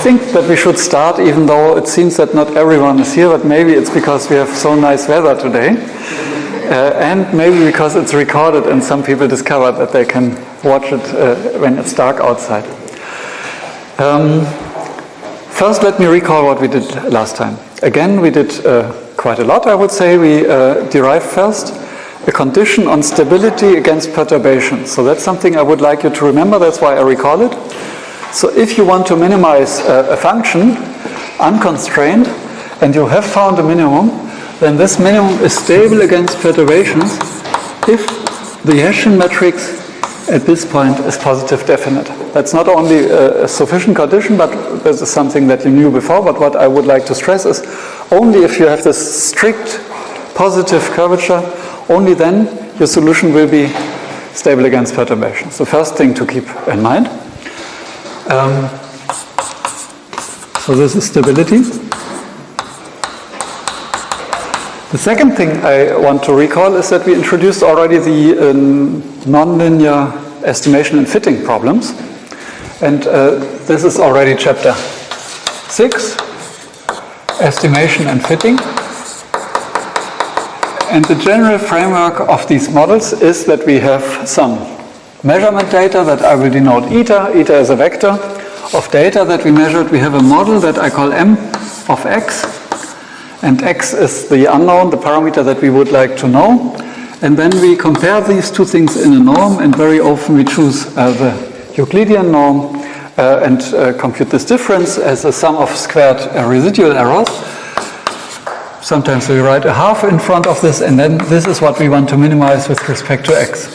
think that we should start, even though it seems that not everyone is here, but maybe it's because we have so nice weather today. And maybe because it's recorded and some people discovered that they can watch it when it's dark outside. First, let me recall what we did last time. Again, we did quite a lot, I would say. We derived first a condition on stability against perturbation. So that's something I would like you to remember. That's why I recall it. So if you want to minimize a function unconstrained, and you have found a minimum, then this minimum is stable against perturbations if the Hessian matrix at this point is positive definite. That's not only a sufficient condition, but this is something that you knew before, but what I would like to stress is only if you have this strict positive curvature, only then your solution will be stable against perturbations. The first thing to keep in mind. So this is stability. The second thing I want to recall is that we introduced already the nonlinear estimation and fitting problems. And this is already chapter 6, estimation and fitting. And the general framework of these models is that we have some measurement data that I will denote eta. Eta is a vector of data that we measured. We have a model that I call M of x. And x is the unknown, the parameter that we would like to know. And then we compare these two things in a norm, and very often we choose the Euclidean norm and compute this difference as a sum of squared residual errors. Sometimes we write a half in front of this, and then this is what we want to minimize with respect to x.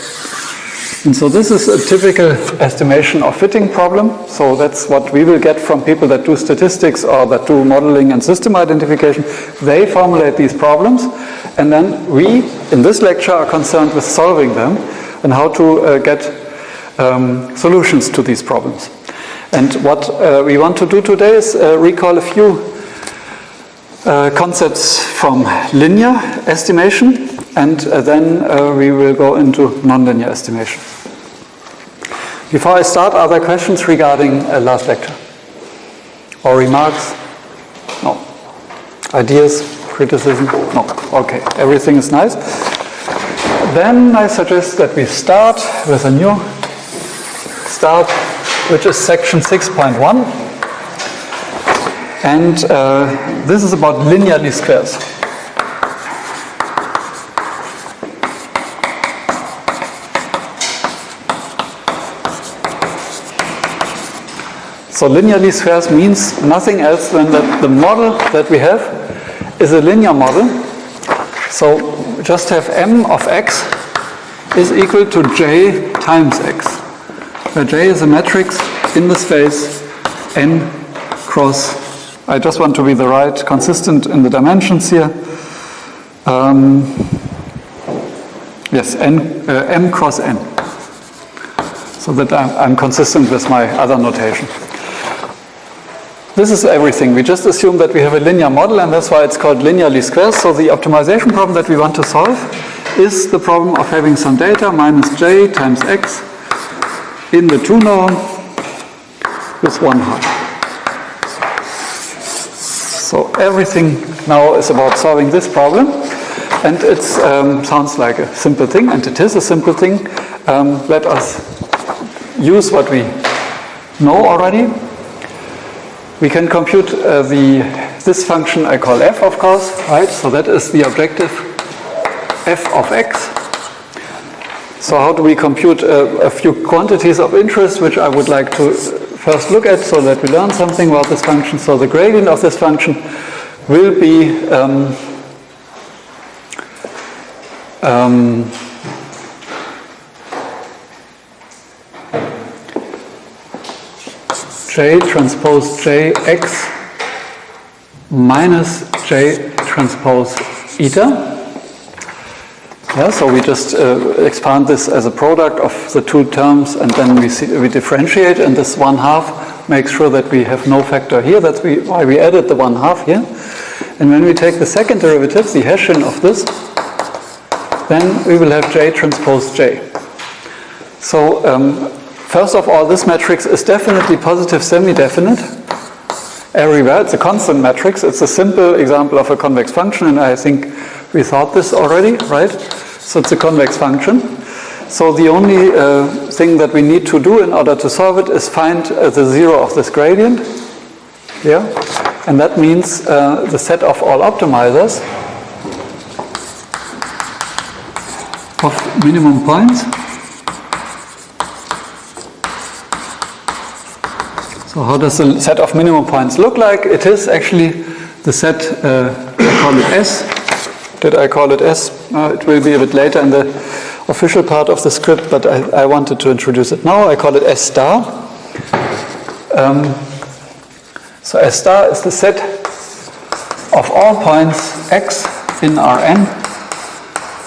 And so this is a typical estimation of fitting problem. So that's what we will get from people that do statistics or that do modeling and system identification. They formulate these problems, and then we, in this lecture, are concerned with solving them and how to get solutions to these problems. And what we want to do today is recall a few concepts from linear estimation, and then we will go into nonlinear estimation. Before I start, are there questions regarding last lecture? Or remarks? No. Ideas? Criticism? No. Okay, everything is nice. Then I suggest that we start with a new start, which is section 6.1. And this is about linear least squares. So linear least squares means nothing else than that the model that we have is a linear model. So we just have M of x is equal to J times x, where J is a matrix in the space N cross, I just want to be the right, consistent in the dimensions here. Yes, M cross N. So that I'm consistent with my other notation. This is everything. We just assume that we have a linear model, and that's why it's called linear least squares. So the optimization problem that we want to solve is the problem of having some data minus J times x in the 2 norm with 1/2. So everything now is about solving this problem, and it sounds like a simple thing, and it is a simple thing. Let us use what we know already. We can compute this function I call f, of course, right? So that is the objective f of x. So how do we compute a few quantities of interest, which I would like to first look at so that we learn something about this function. So the gradient of this function will be J transpose Jx minus J transpose eta. Yeah, so we just expand this as a product of the two terms, and then we differentiate, and this 1/2 makes sure that we have no factor here. That's why we added the 1/2 here. And when we take the second derivative, the Hessian of this, then we will have J transpose J. So first of all, this matrix is definitely positive semi-definite. everywhere. It's a constant matrix. It's a simple example of a convex function, and I think we thought this already, right? So it's a convex function. So the only thing that we need to do in order to solve it is find the zero of this gradient. Yeah? And that means the set of all optimizers of minimum points. So how does the set of minimum points look like? It is actually the set, I call it S. Did I call it S? It will be a bit later in the official part of the script, but I wanted to introduce it now. I call it S star. So S star is the set of all points x in Rn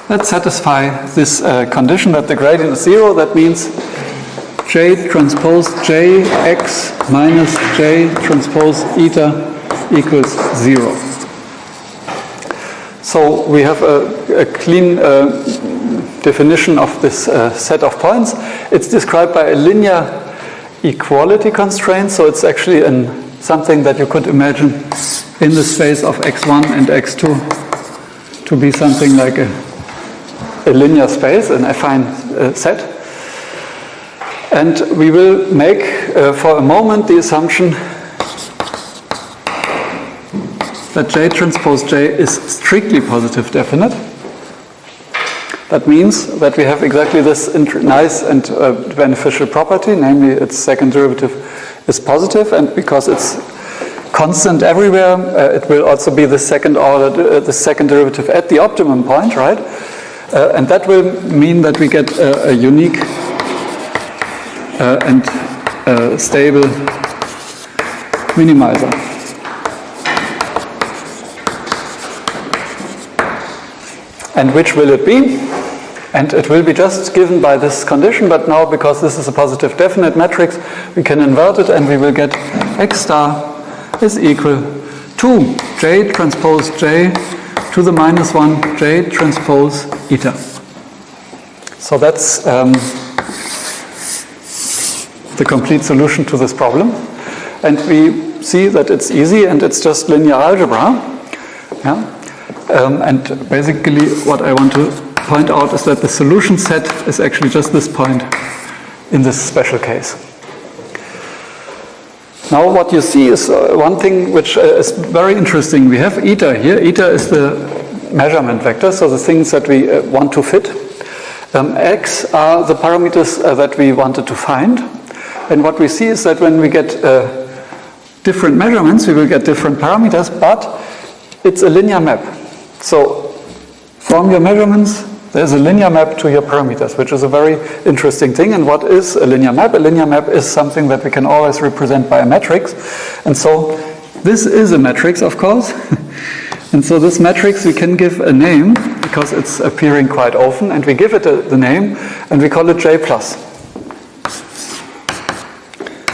that satisfy this condition that the gradient is zero. That means J transpose J x minus J transpose eta equals 0. So we have a clean definition of this set of points. It's described by a linear equality constraint, so it's actually something that you could imagine in the space of x1 and x2 to be something like a linear space, an affine set. And we will make, for a moment, the assumption that J transpose J is strictly positive definite. That means that we have exactly this nice and beneficial property, namely its second derivative is positive, and because it's constant everywhere, it will also be the second order, the second derivative at the optimum point, right? And that will mean that we get a unique and stable minimizer. And which will it be? And it will be just given by this condition, but now because this is a positive definite matrix, we can invert it and we will get x star is equal to J transpose J to the minus 1 J transpose eta. So that's the complete solution to this problem. And we see that it's easy and it's just linear algebra. Yeah? And basically what I want to point out is that the solution set is actually just this point in this special case. Now what you see is one thing which is very interesting. We have eta here. Eta is the measurement vector, so the things that we want to fit. X are the parameters that we wanted to find. And what we see is that when we get different measurements, we will get different parameters, but it's a linear map. So from your measurements, there's a linear map to your parameters, which is a very interesting thing. And what is a linear map? A linear map is something that we can always represent by a matrix. And so this is a matrix, of course. And so this matrix we can give a name because it's appearing quite often. And we give it the name and we call it J+.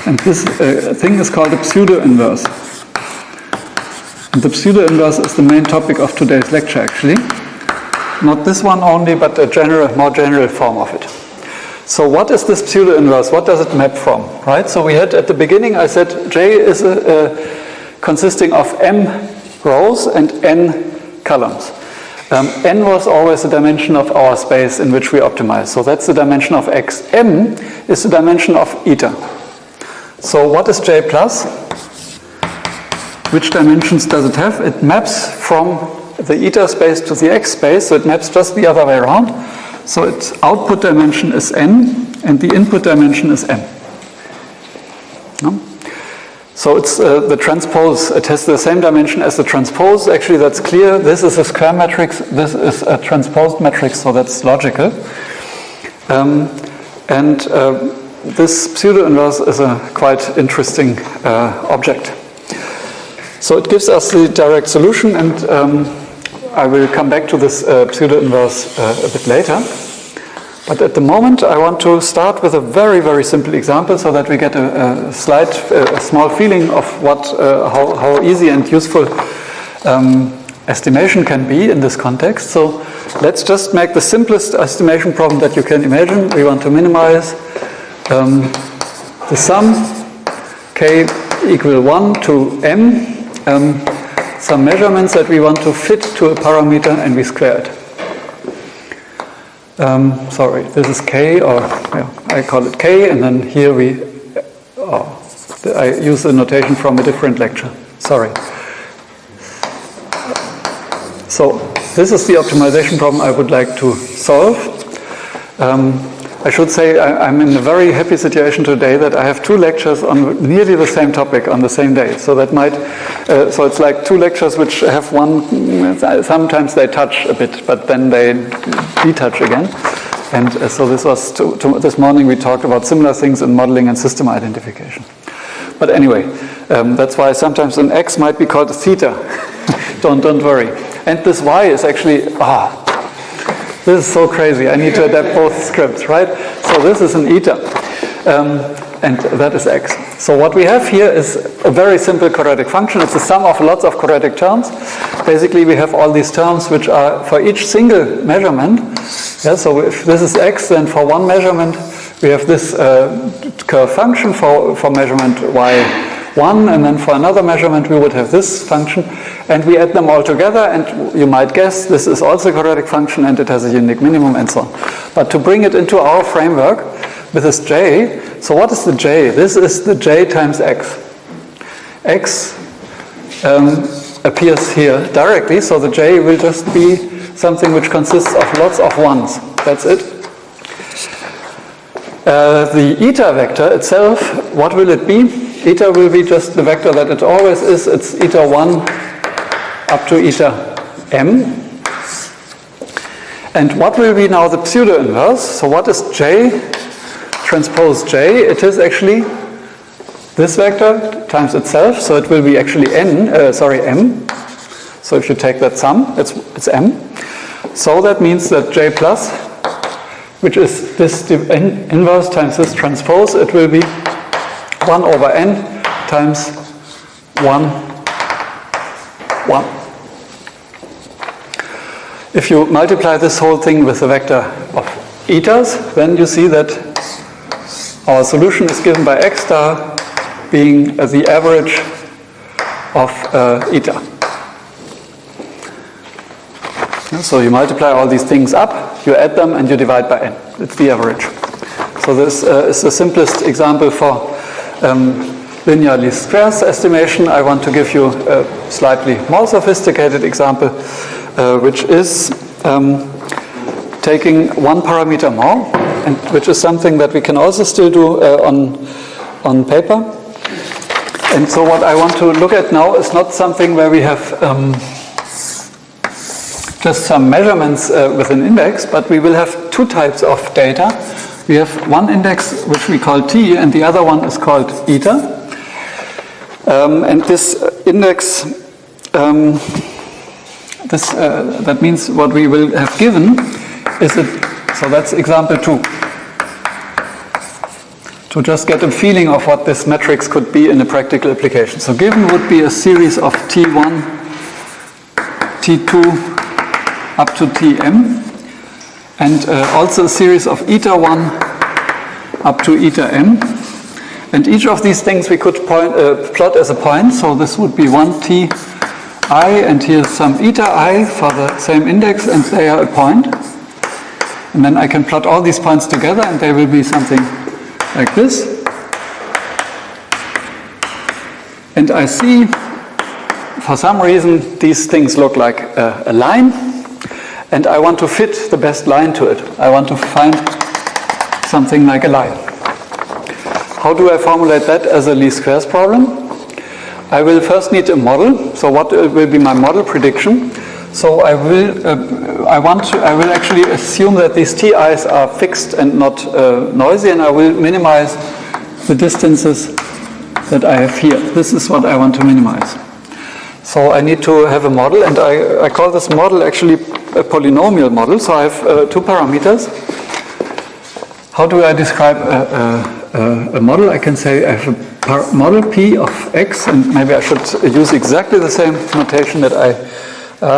And this thing is called a pseudo-inverse. And the pseudo-inverse is the main topic of today's lecture, actually. Not this one only, but a more general form of it. So what is this pseudo-inverse? What does it map from? Right? So we had at the beginning, I said J is consisting of m rows and n columns. N was always the dimension of our space in which we optimize. So that's the dimension of x. M is the dimension of eta. So what is J+? Which dimensions does it have? It maps from the eta space to the x space, so it maps just the other way around. So its output dimension is n, and the input dimension is m. No? So it's the transpose. It has the same dimension as the transpose. Actually, that's clear. This is a square matrix. This is a transposed matrix, so that's logical. This pseudo-inverse is a quite interesting object. So it gives us the direct solution, and I will come back to this pseudo-inverse a bit later. But at the moment, I want to start with a very, very simple example so that we get a small feeling of how easy and useful estimation can be in this context. So let's just make the simplest estimation problem that you can imagine. We want to minimize the sum k equal 1 to m, some measurements that we want to fit to a parameter, and we square it. Sorry, this is k, or yeah, I call it k, and then here I use the notation from a different lecture. Sorry. So this is the optimization problem I would like to solve. I should say I'm in a very happy situation today that I have 2 lectures on nearly the same topic on the same day. So that might, so it's like 2 lectures which have one, sometimes they touch a bit, but then they detouch again. And so this was, this morning we talked about similar things in modeling and system identification. But anyway, that's why sometimes an x might be called a theta. Don't worry. And this y is actually, this is so crazy. I need to adapt both scripts, right? So this is an eta, and that is x. So what we have here is a very simple quadratic function. It's the sum of lots of quadratic terms. Basically, we have all these terms which are for each single measurement. Yeah, so if this is x, then for one measurement, we have this curve function for measurement y1, and then for another measurement, we would have this function. And we add them all together, and you might guess this is also a quadratic function, and it has a unique minimum, and so on. But to bring it into our framework with this j, so what is the j? This is the j times x. X appears here directly, so the j will just be something which consists of lots of ones. That's it. The eta vector itself, what will it be? Eta will be just the vector that it always is. It's eta 1 up to eta m. And what will be now the pseudo-inverse? So what is j transpose j? It is actually this vector times itself, so it will be actually m. So if you take that sum, it's m. So that means that j plus, which is this inverse times this transpose, it will be 1 over n times 1, 1. If you multiply this whole thing with the vector of etas, then you see that our solution is given by x star being the average of eta. So you multiply all these things up, you add them, and you divide by n. It's the average. So this is the simplest example for linear least squares estimation. I want to give you a slightly more sophisticated example, which is taking one parameter more, and which is something that we can also still do on paper. And so what I want to look at now is not something where we have just some measurements with an index, but we will have 2 types of data. We have one index which we call t, and the other one is called eta. And this index, that means what we will have given is so that's example 2. To just get a feeling of what this matrix could be in a practical application. So given would be a series of t1, t2 up to tm, and also a series of eta1 up to eta m. And each of these things we could plot as a point. So this would be 1 t I, and here's some eta I for the same index, and they are a point. And then I can plot all these points together, and they will be something like this. And I see, for some reason, these things look like a line, and I want to fit the best line to it. I want to find something like a line. How do I formulate that as a least squares problem? I will first need a model. So what will be my model prediction? So I will actually assume that these ti's are fixed and not noisy, and I will minimize the distances that I have here. This is what I want to minimize. So I need to have a model, and I call this model actually a polynomial model. So I have 2 parameters. How do I describe a model? I can say I have a model P of x, and maybe I should use exactly the same notation that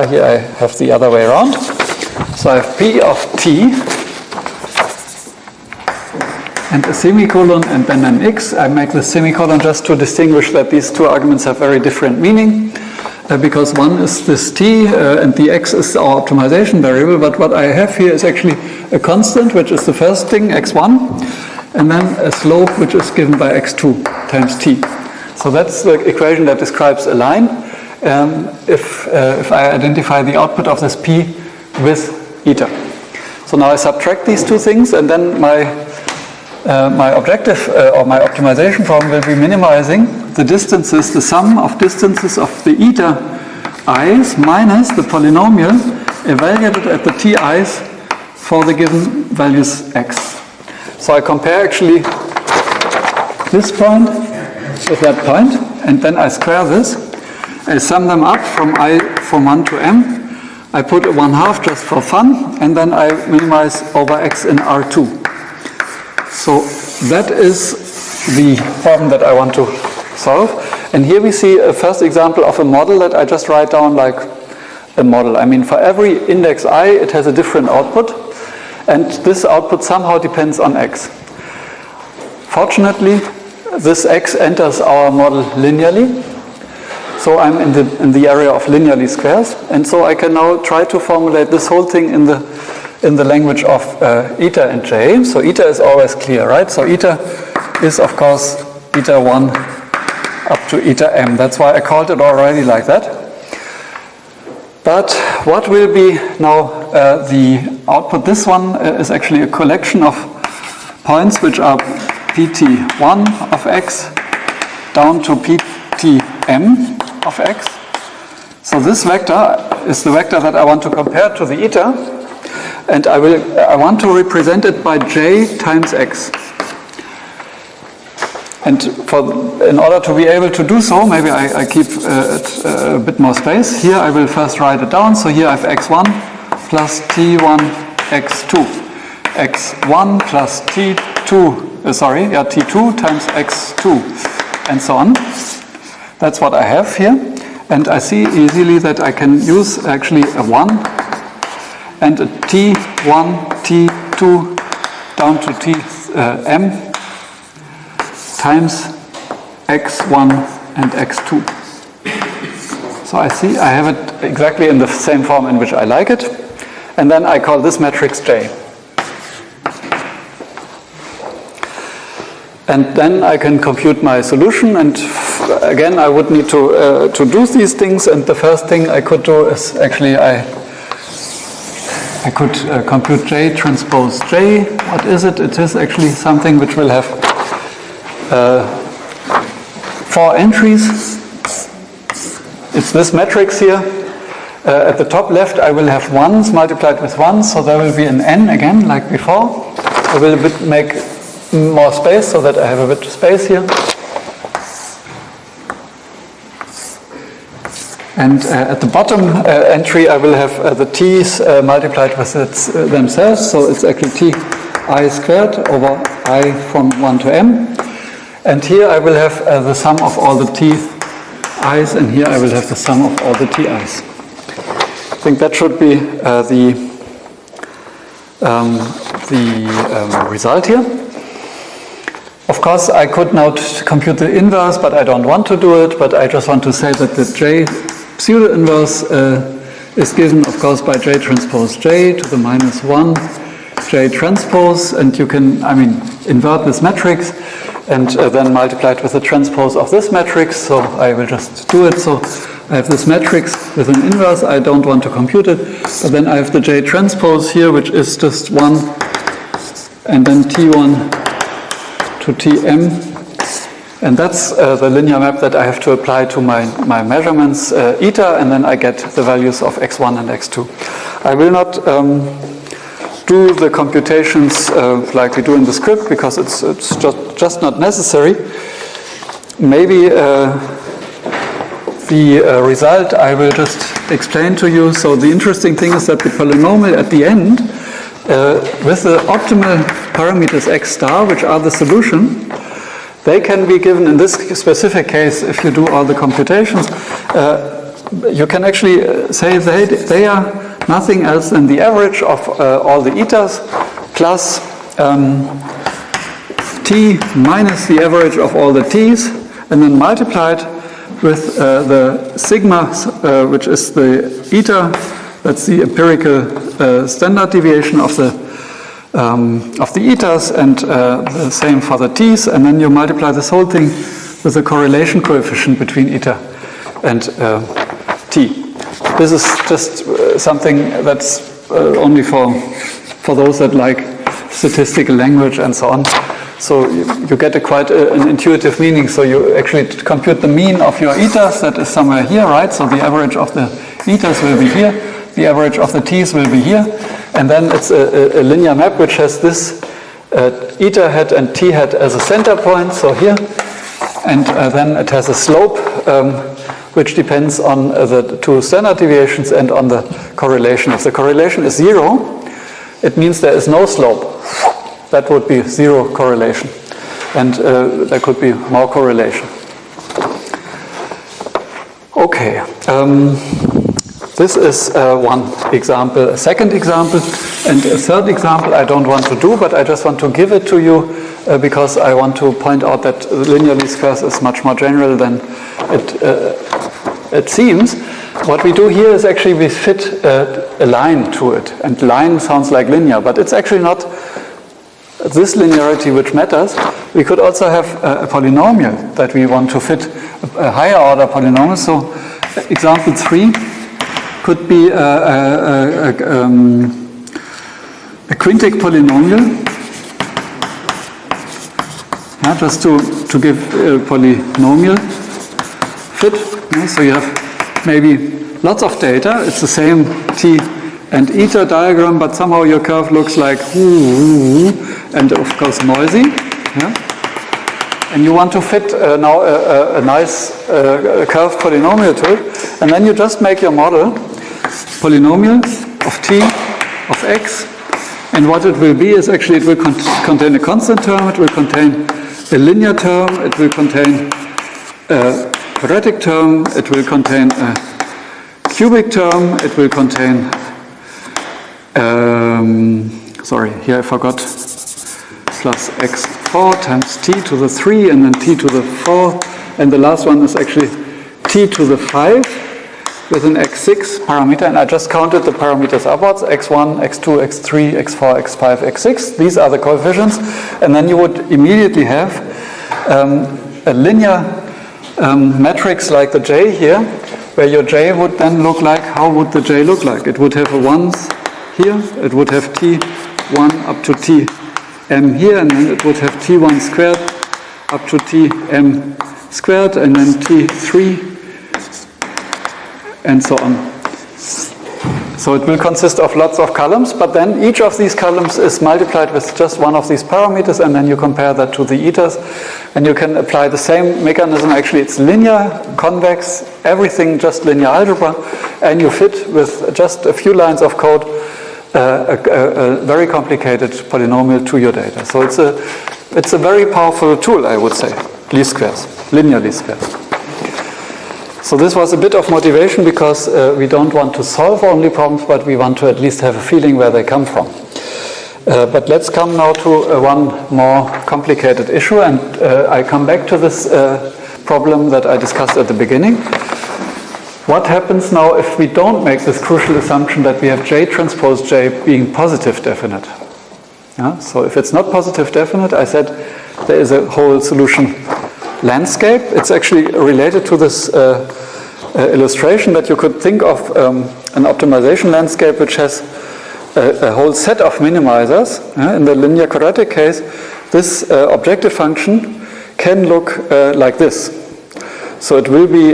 here I have the other way around. So I have P of t, and a semicolon and then an x. I make the semicolon just to distinguish that these two arguments have very different meaning, because one is this t and the x is our optimization variable, but what I have here is actually a constant, which is the first thing, x1, and then a slope which is given by x2 times t. So that's the equation that describes a line if I identify the output of this p with eta. So now I subtract these two things, and then my objective or my optimization problem will be minimizing the distances, the sum of distances of the eta i's minus the polynomial evaluated at the t i's for the given values x. So I compare actually this point with that point, and then I square this. I sum them up from I from 1 to m. I put a 1/2 just for fun, and then I minimize over x in R2. So that is the problem that I want to solve. And here we see a first example of a model that I just write down like a model. I mean, for every index I, it has a different output, and this output somehow depends on x. Fortunately, this x enters our model linearly. So I'm in the area of linearly squares, and so I can now try to formulate this whole thing in the language of eta and j. So eta is always clear, right? So eta is of course eta 1 up to eta m. That's why I called it already like that. But what will be now the output? This one is actually a collection of points which are pt1 of x down to ptm of x. So this vector is the vector that I want to compare to the eta, and I want to represent it by j times x. And in order to be able to do so, maybe I keep a bit more space. Here I will first write it down. So here I have x1 plus t1 x2, x1 plus t2 times x2, and so on. That's what I have here, and I see easily that I can use actually a 1 and a t1, t2 down to tm times x1 and x2. So I see I have it exactly in the same form in which I like it, and then I call this matrix J. And then I can compute my solution, and again I would need to do these things, and the first thing I could do is actually I could compute J transpose J. What is it? It is actually something which will have 4 entries. It's this matrix here. At the top left I will have 1s multiplied with 1s, so there will be an n again like before. I will make more space so that I have a bit of space here. And at the bottom entry I will have the t's multiplied with themselves, so it's actually t I squared over I from 1 to m. And here I will have the sum of all the t i's, and here I will have the sum of all the t i's. I think that should be the result here. Of course, I could now compute the inverse, but I don't want to do it. But I just want to say that the J pseudo-inverse is given, of course, by J transpose J to the minus 1 J transpose. And you can, invert this matrix and then multiply it with the transpose of this matrix. So I will just do it. So I have this matrix with an inverse. I don't want to compute it. But then I have the J transpose here, which is just 1, and then T1 to Tm, and that's the linear map that I have to apply to my measurements eta, and then I get the values of x1 and x2. I will not do the computations like we do in the script, because it's just not necessary. Maybe the result I will just explain to you. So the interesting thing is that the polynomial at the end with the optimal parameters x star, which are the solution, they can be given in this specific case. If you do all the computations, you can actually say they are nothing else than the average of all the etas plus t minus the average of all the t's, and then multiplied with the sigma, which is the eta, that's the empirical standard deviation of the etas, and the same for the t's, and then you multiply this whole thing with the correlation coefficient between eta and t. This is just something that's only for those that like statistical language and so on. So you get quite an intuitive meaning. So you actually compute the mean of your etas, that is somewhere here, right? So the average of the etas will be here, the average of the t's will be here, and then it's a linear map which has this eta hat and t hat as a center point, so here, and then it has a slope which depends on the two standard deviations and on the correlation. If the correlation is 0, it means there is no slope. That would be 0 correlation, and there could be more correlation. Okay, this is one example. A second example, and a third example I don't want to do, but I just want to give it to you because I want to point out that linear least squares is much more general than it seems. What we do here is actually we fit a line to it, and line sounds like linear, but it's actually not this linearity which matters. We could also have a polynomial that we want to fit a higher order polynomial. So example 3 could be a quintic polynomial. Yeah, just to give a polynomial fit. Yeah, so you have maybe lots of data. It's the same t and eta diagram, but somehow your curve looks like and of course noisy. Yeah? And you want to fit now a nice curved polynomial to it, and then you just make your model polynomial of t of x, and what it will be is actually it will contain a constant term, it will contain a linear term, it will contain a quadratic term, it will contain a cubic term, it will contain sorry, here I forgot, plus x4 times t to the 3 and then t to the 4, and the last one is actually t to the 5 with an x6 parameter, and I just counted the parameters upwards, x1, x2, x3, x4, x5, x6. These are the coefficients, and then you would immediately have a linear matrix like the J here, where your J would then look like, how would the J look like? It would have a 1s here, it would have t1 up to tm here, and then it would have t1 squared up to tm squared, and then t3, and so on. So it will consist of lots of columns, but then each of these columns is multiplied with just one of these parameters, and then you compare that to the etas, and you can apply the same mechanism. Actually, it's linear, convex, everything just linear algebra, and you fit with just a few lines of code a very complicated polynomial to your data. So it's a very powerful tool, I would say, least squares, linear least squares. So this was a bit of motivation because we don't want to solve only problems, but we want to at least have a feeling where they come from. But let's come now to one more complicated issue, and I come back to this problem that I discussed at the beginning. What happens now if we don't make this crucial assumption that we have J transpose J being positive definite? Yeah? So if it's not positive definite, I said there is a whole solution landscape. It's actually related to this illustration that you could think of an optimization landscape which has a whole set of minimizers. In the linear quadratic case, this objective function can look like this. So it will be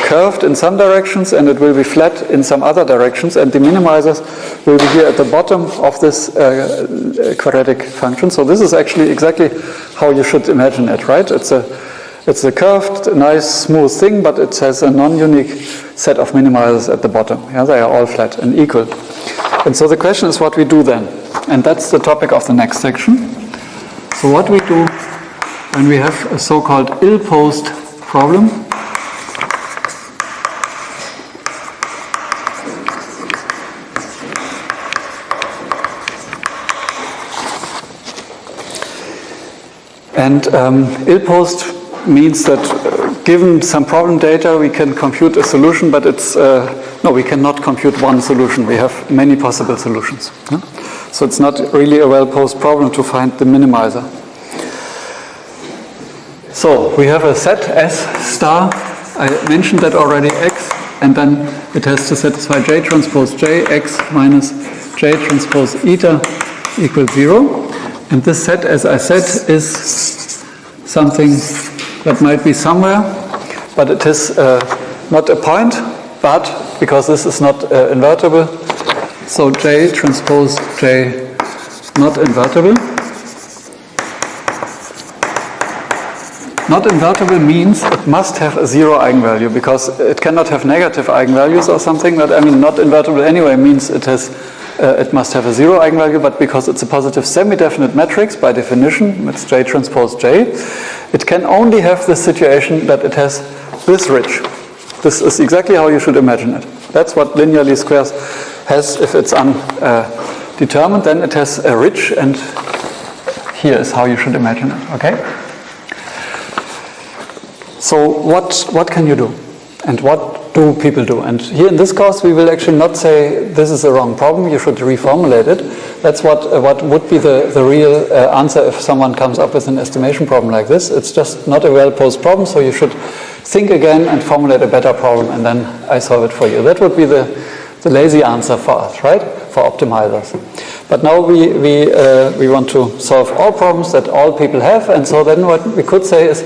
curved in some directions and it will be flat in some other directions, and the minimizers will be here at the bottom of this quadratic function. So this is actually exactly how you should imagine it, right? It's a curved, nice, smooth thing, but it has a non-unique set of minimizers at the bottom. Yeah, they are all flat and equal. And so the question is what we do then. And that's the topic of the next section. So what we do when we have a so-called ill-posed problem. And ill-post means that given some problem data, we can compute a solution, but it's, no, we cannot compute one solution. We have many possible solutions. Yeah? So it's not really a well-posed problem to find the minimizer. So we have a set S star. I mentioned that already, X, and then it has to satisfy J transpose J, X minus J transpose eta equals 0. And this set, as I said, is something that might be somewhere, but it is not a point, but because this is not invertible, so J transpose J not invertible. Not invertible means it must have a 0 eigenvalue, because it cannot have negative eigenvalues or something. But I mean, not invertible anyway means it has, it must have a 0 eigenvalue. But because it's a positive semi-definite matrix by definition, it's J transpose J, it can only have the situation that it has this ridge. This is exactly how you should imagine it. That's what linear least squares has if it's undetermined. Then it has a ridge, and here is how you should imagine it. Okay. So what can you do? And what do people do? And here in this course, we will actually not say this is a wrong problem, you should reformulate it. That's what would be the real answer if someone comes up with an estimation problem like this. It's just not a well-posed problem, so you should think again and formulate a better problem, and then I solve it for you. That would be the lazy answer for us, right? For optimizers. But now we want to solve all problems that all people have, and so then what we could say is,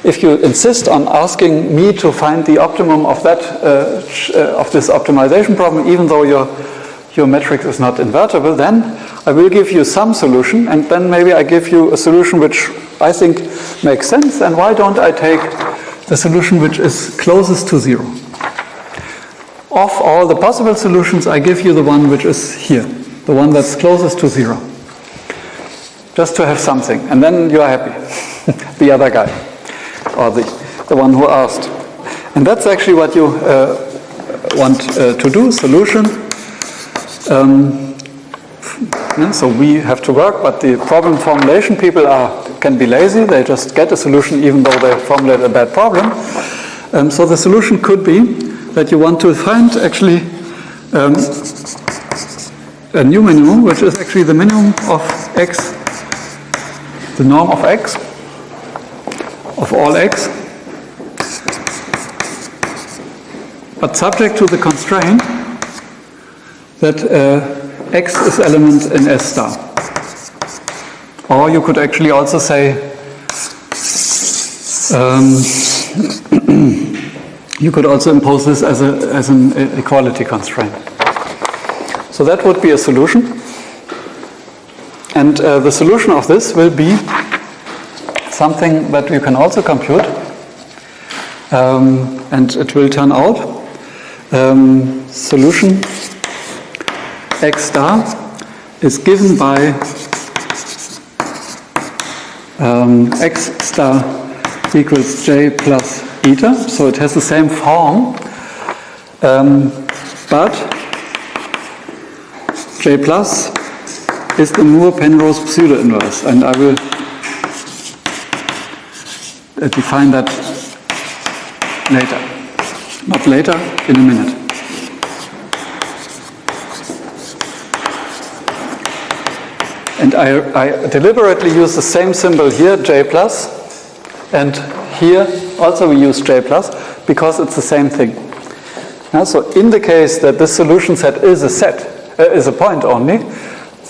if you insist on asking me to find the optimum of that of this optimization problem, even though your matrix is not invertible, then I will give you some solution, and then maybe I give you a solution which I think makes sense. And why don't I take the solution which is closest to 0? Of all the possible solutions, I give you the one which is here, the one that's closest to 0, just to have something, and then you are happy. The other guy, or the one who asked. And that's actually what you want to do, solution. So we have to work, but the problem formulation people can be lazy. They just get a solution even though they formulate a bad problem. So the solution could be that you want to find actually a new minimum, which is actually the minimum of x, the norm of x, of all x, but subject to the constraint that x is element in S star. Or you could actually also say, you could also impose this as an equality constraint. So that would be a solution. And the solution of this will be something that you can also compute. And it will turn out solution x star is given by x star equals j plus eta. So it has the same form, but j plus is the Moore-Penrose pseudo-inverse, and I will define that later. Not later, in a minute. And I deliberately use the same symbol here, j plus, and here also we use j plus, because it's the same thing. Now, so in the case that this solution set is a point only,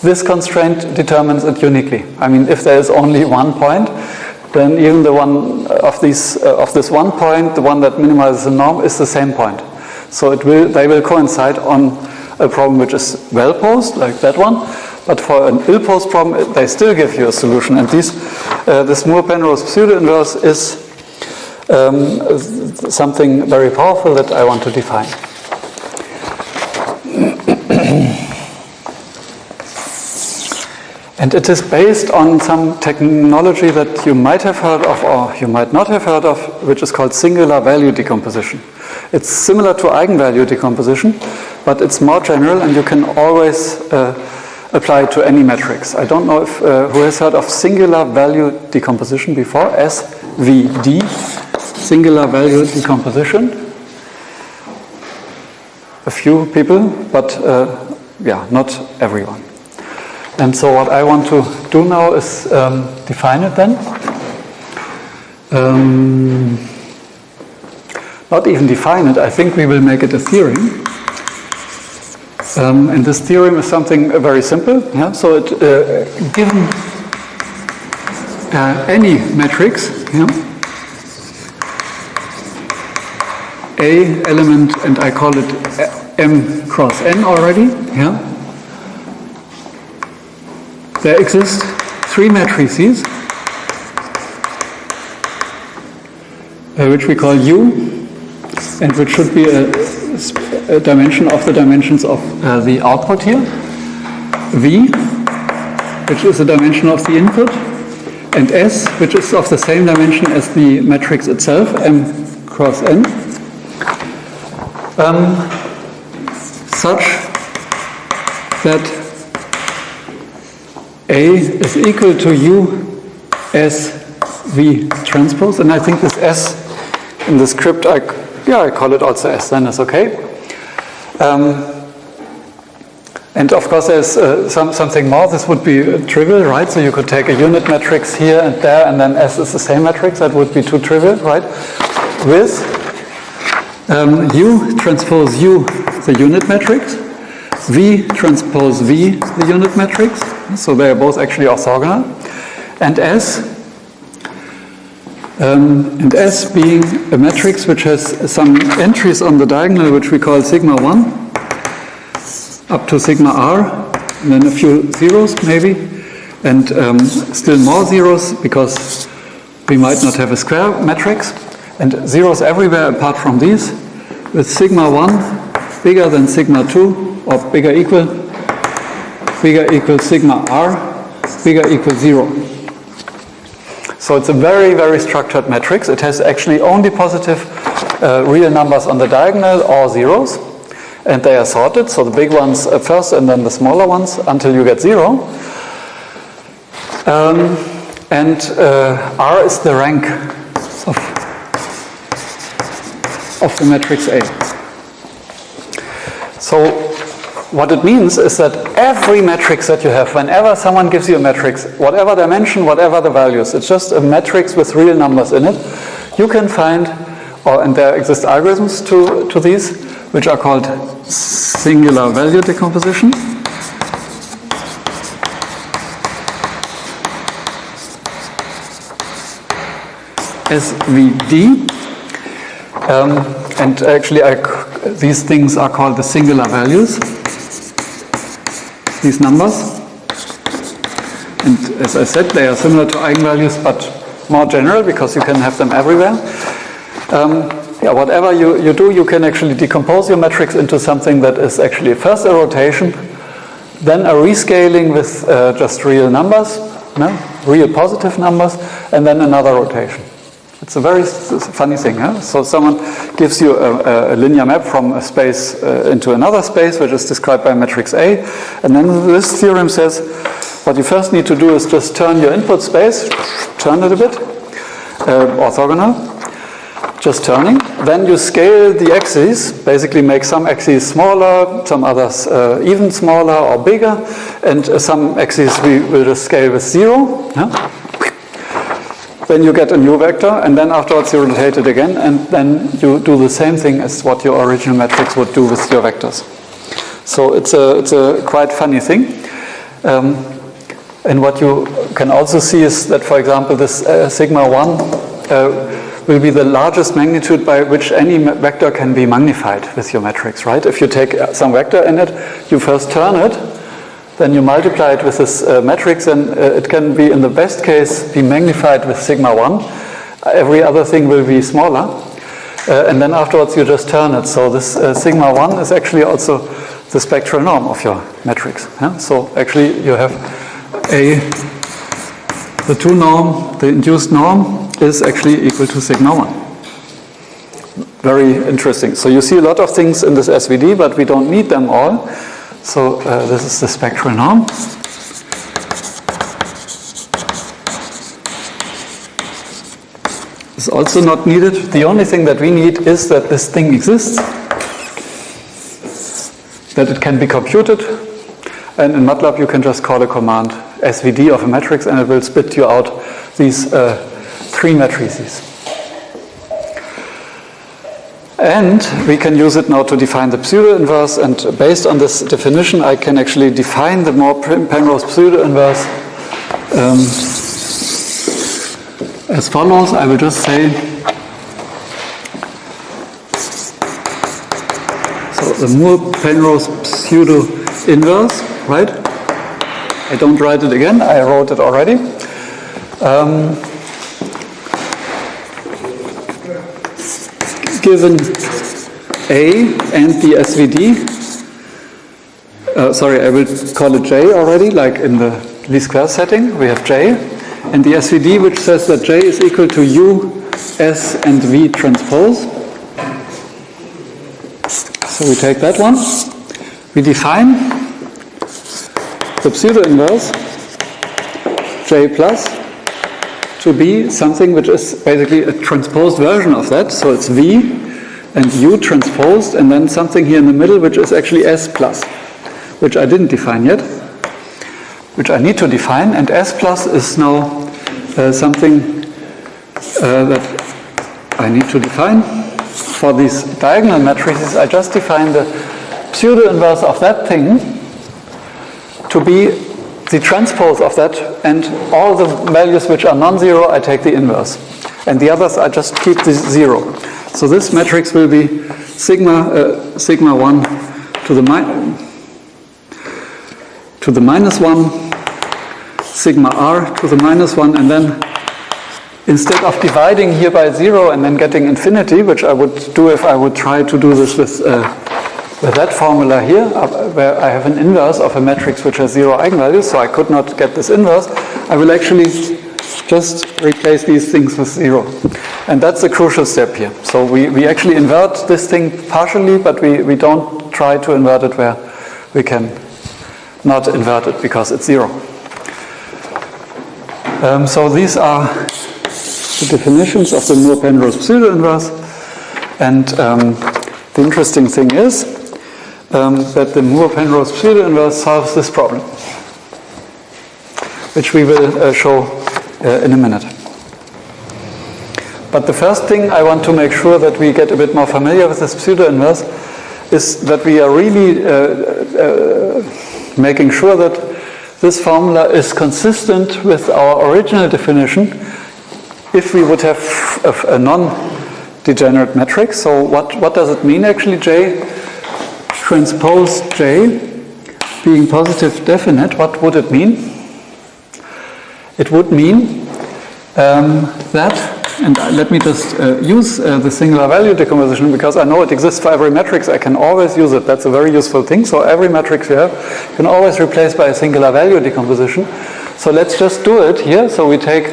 this constraint determines it uniquely. I mean, if there is only one point, then even the one of this one point, the one that minimizes the norm, is the same point. So they will coincide on a problem which is well posed, like that one. But for an ill-posed problem, they still give you a solution. And this Moore-Penrose pseudo-inverse is something very powerful that I want to define. And it is based on some technology that you might have heard of or you might not have heard of, which is called singular value decomposition. It's similar to eigenvalue decomposition, but it's more general, and you can always apply to any matrix. I don't know if who has heard of singular value decomposition before, SVD, singular value decomposition. A few people, but yeah, not everyone. And so what I want to do now is define it then. Not even define it, I think we will make it a theorem. And this theorem is something very simple. Yeah? So it, given any matrix, yeah, A element, and I call it M cross N already, yeah? There exist three matrices, which we call U, and which should be a dimension of the dimensions of the output here. V, which is a dimension of the input, and S, which is of the same dimension as the matrix itself, M cross N, such that A is equal to U S V transpose, and I think this S in the script, I call it also S, then it's okay. And of course there's something more. This would be trivial, right? So you could take a unit matrix here and there, and then S is the same matrix. That would be too trivial, right? With U transpose U, the unit matrix, V transpose V, the unit matrix. So they are both actually orthogonal. And S being a matrix which has some entries on the diagonal which we call sigma 1 up to sigma r, and then a few zeros maybe, and still more zeros because we might not have a square matrix, and zeros everywhere apart from these, with sigma 1 bigger than sigma 2 or bigger equal sigma r, bigger equal 0. So it's a very, very structured matrix. It has actually only positive real numbers on the diagonal or zeros, and they are sorted. So the big ones first and then the smaller ones until you get 0. And R is the rank of the matrix A. So what it means is that every matrix that you have, whenever someone gives you a matrix, whatever dimension, whatever the values, it's just a matrix with real numbers in it, you can find, and there exist algorithms to these, which are called singular value decomposition. SVD. And actually these things are called the singular values, these numbers. And as I said, they are similar to eigenvalues, but more general because you can have them everywhere. Whatever you do, you can actually decompose your matrix into something that is actually first a rotation, then a rescaling with just real numbers, real positive numbers, and then another rotation. It's a very funny thing. Huh? So someone gives you a linear map from a space into another space, which is described by matrix A, and then this theorem says what you first need to do is just turn your input space, turn it a bit, orthogonal, just turning. Then you scale the axes, basically make some axes smaller, some others even smaller or bigger, and some axes we will just scale with 0. Yeah? Then you get a new vector, and then afterwards you rotate it again, and then you do the same thing as what your original matrix would do with your vectors. So it's a quite funny thing. And what you can also see is that, for example, this sigma 1 will be the largest magnitude by which any vector can be magnified with your matrix, right? If you take some vector in it, you first turn it, then you multiply it with this matrix, and it can be, in the best case, be magnified with sigma 1. Every other thing will be smaller. And then afterwards you just turn it. So this sigma 1 is actually also the spectral norm of your matrix. Yeah? So actually you have the 2 norm, the induced norm, is actually equal to sigma 1. Very interesting. So you see a lot of things in this SVD, but we don't need them all. So this is the spectral norm. It's also not needed. The only thing that we need is that this thing exists, that it can be computed, and in MATLAB you can just call a command SVD of a matrix and it will spit you out these three matrices. And we can use it now to define the pseudo-inverse, and based on this definition I can actually define the Moore-Penrose pseudo-inverse as follows. I will just say, so the Moore-Penrose pseudo-inverse, right? I don't write it again, I wrote it already. Given A and the SVD, sorry, I will call it J already, like in the least square setting, we have J, and the SVD which says that J is equal to U, S, and V transpose. So we take that one, we define the pseudo-inverse J plus to be something which is basically a transposed version of that. So it's V and U transposed, and then something here in the middle which is actually S plus, which I didn't define yet, which I need to define. And S plus is now something that I need to define. For these diagonal matrices, I just define the pseudo-inverse of that thing to be the transpose of that, and all the values which are non-zero, I take the inverse. And the others, I just keep the zero. So this matrix will be sigma 1 to the minus 1, sigma r to the minus 1, and then instead of dividing here by 0 and then getting infinity, which I would do if I would try to do this with that formula here, where I have an inverse of a matrix which has 0 eigenvalues, so I could not get this inverse, I will actually just replace these things with 0. And that's a crucial step here. So we actually invert this thing partially, but we don't try to invert it where we can not invert it because it's 0. So these are the definitions of the Moore-Penrose pseudo-inverse. And the interesting thing is that the Moore-Penrose pseudo-inverse solves this problem, which we will show in a minute. But the first thing I want to make sure that we get a bit more familiar with this pseudo-inverse is that we are really making sure that this formula is consistent with our original definition if we would have a non-degenerate matrix. So what does it mean actually, J transpose J being positive definite? What would it mean? It would mean that, and let me just use the singular value decomposition, because I know it exists for every matrix. I can always use it. That's a very useful thing. So every matrix you have, you can always replace by a singular value decomposition. So let's just do it here. So we take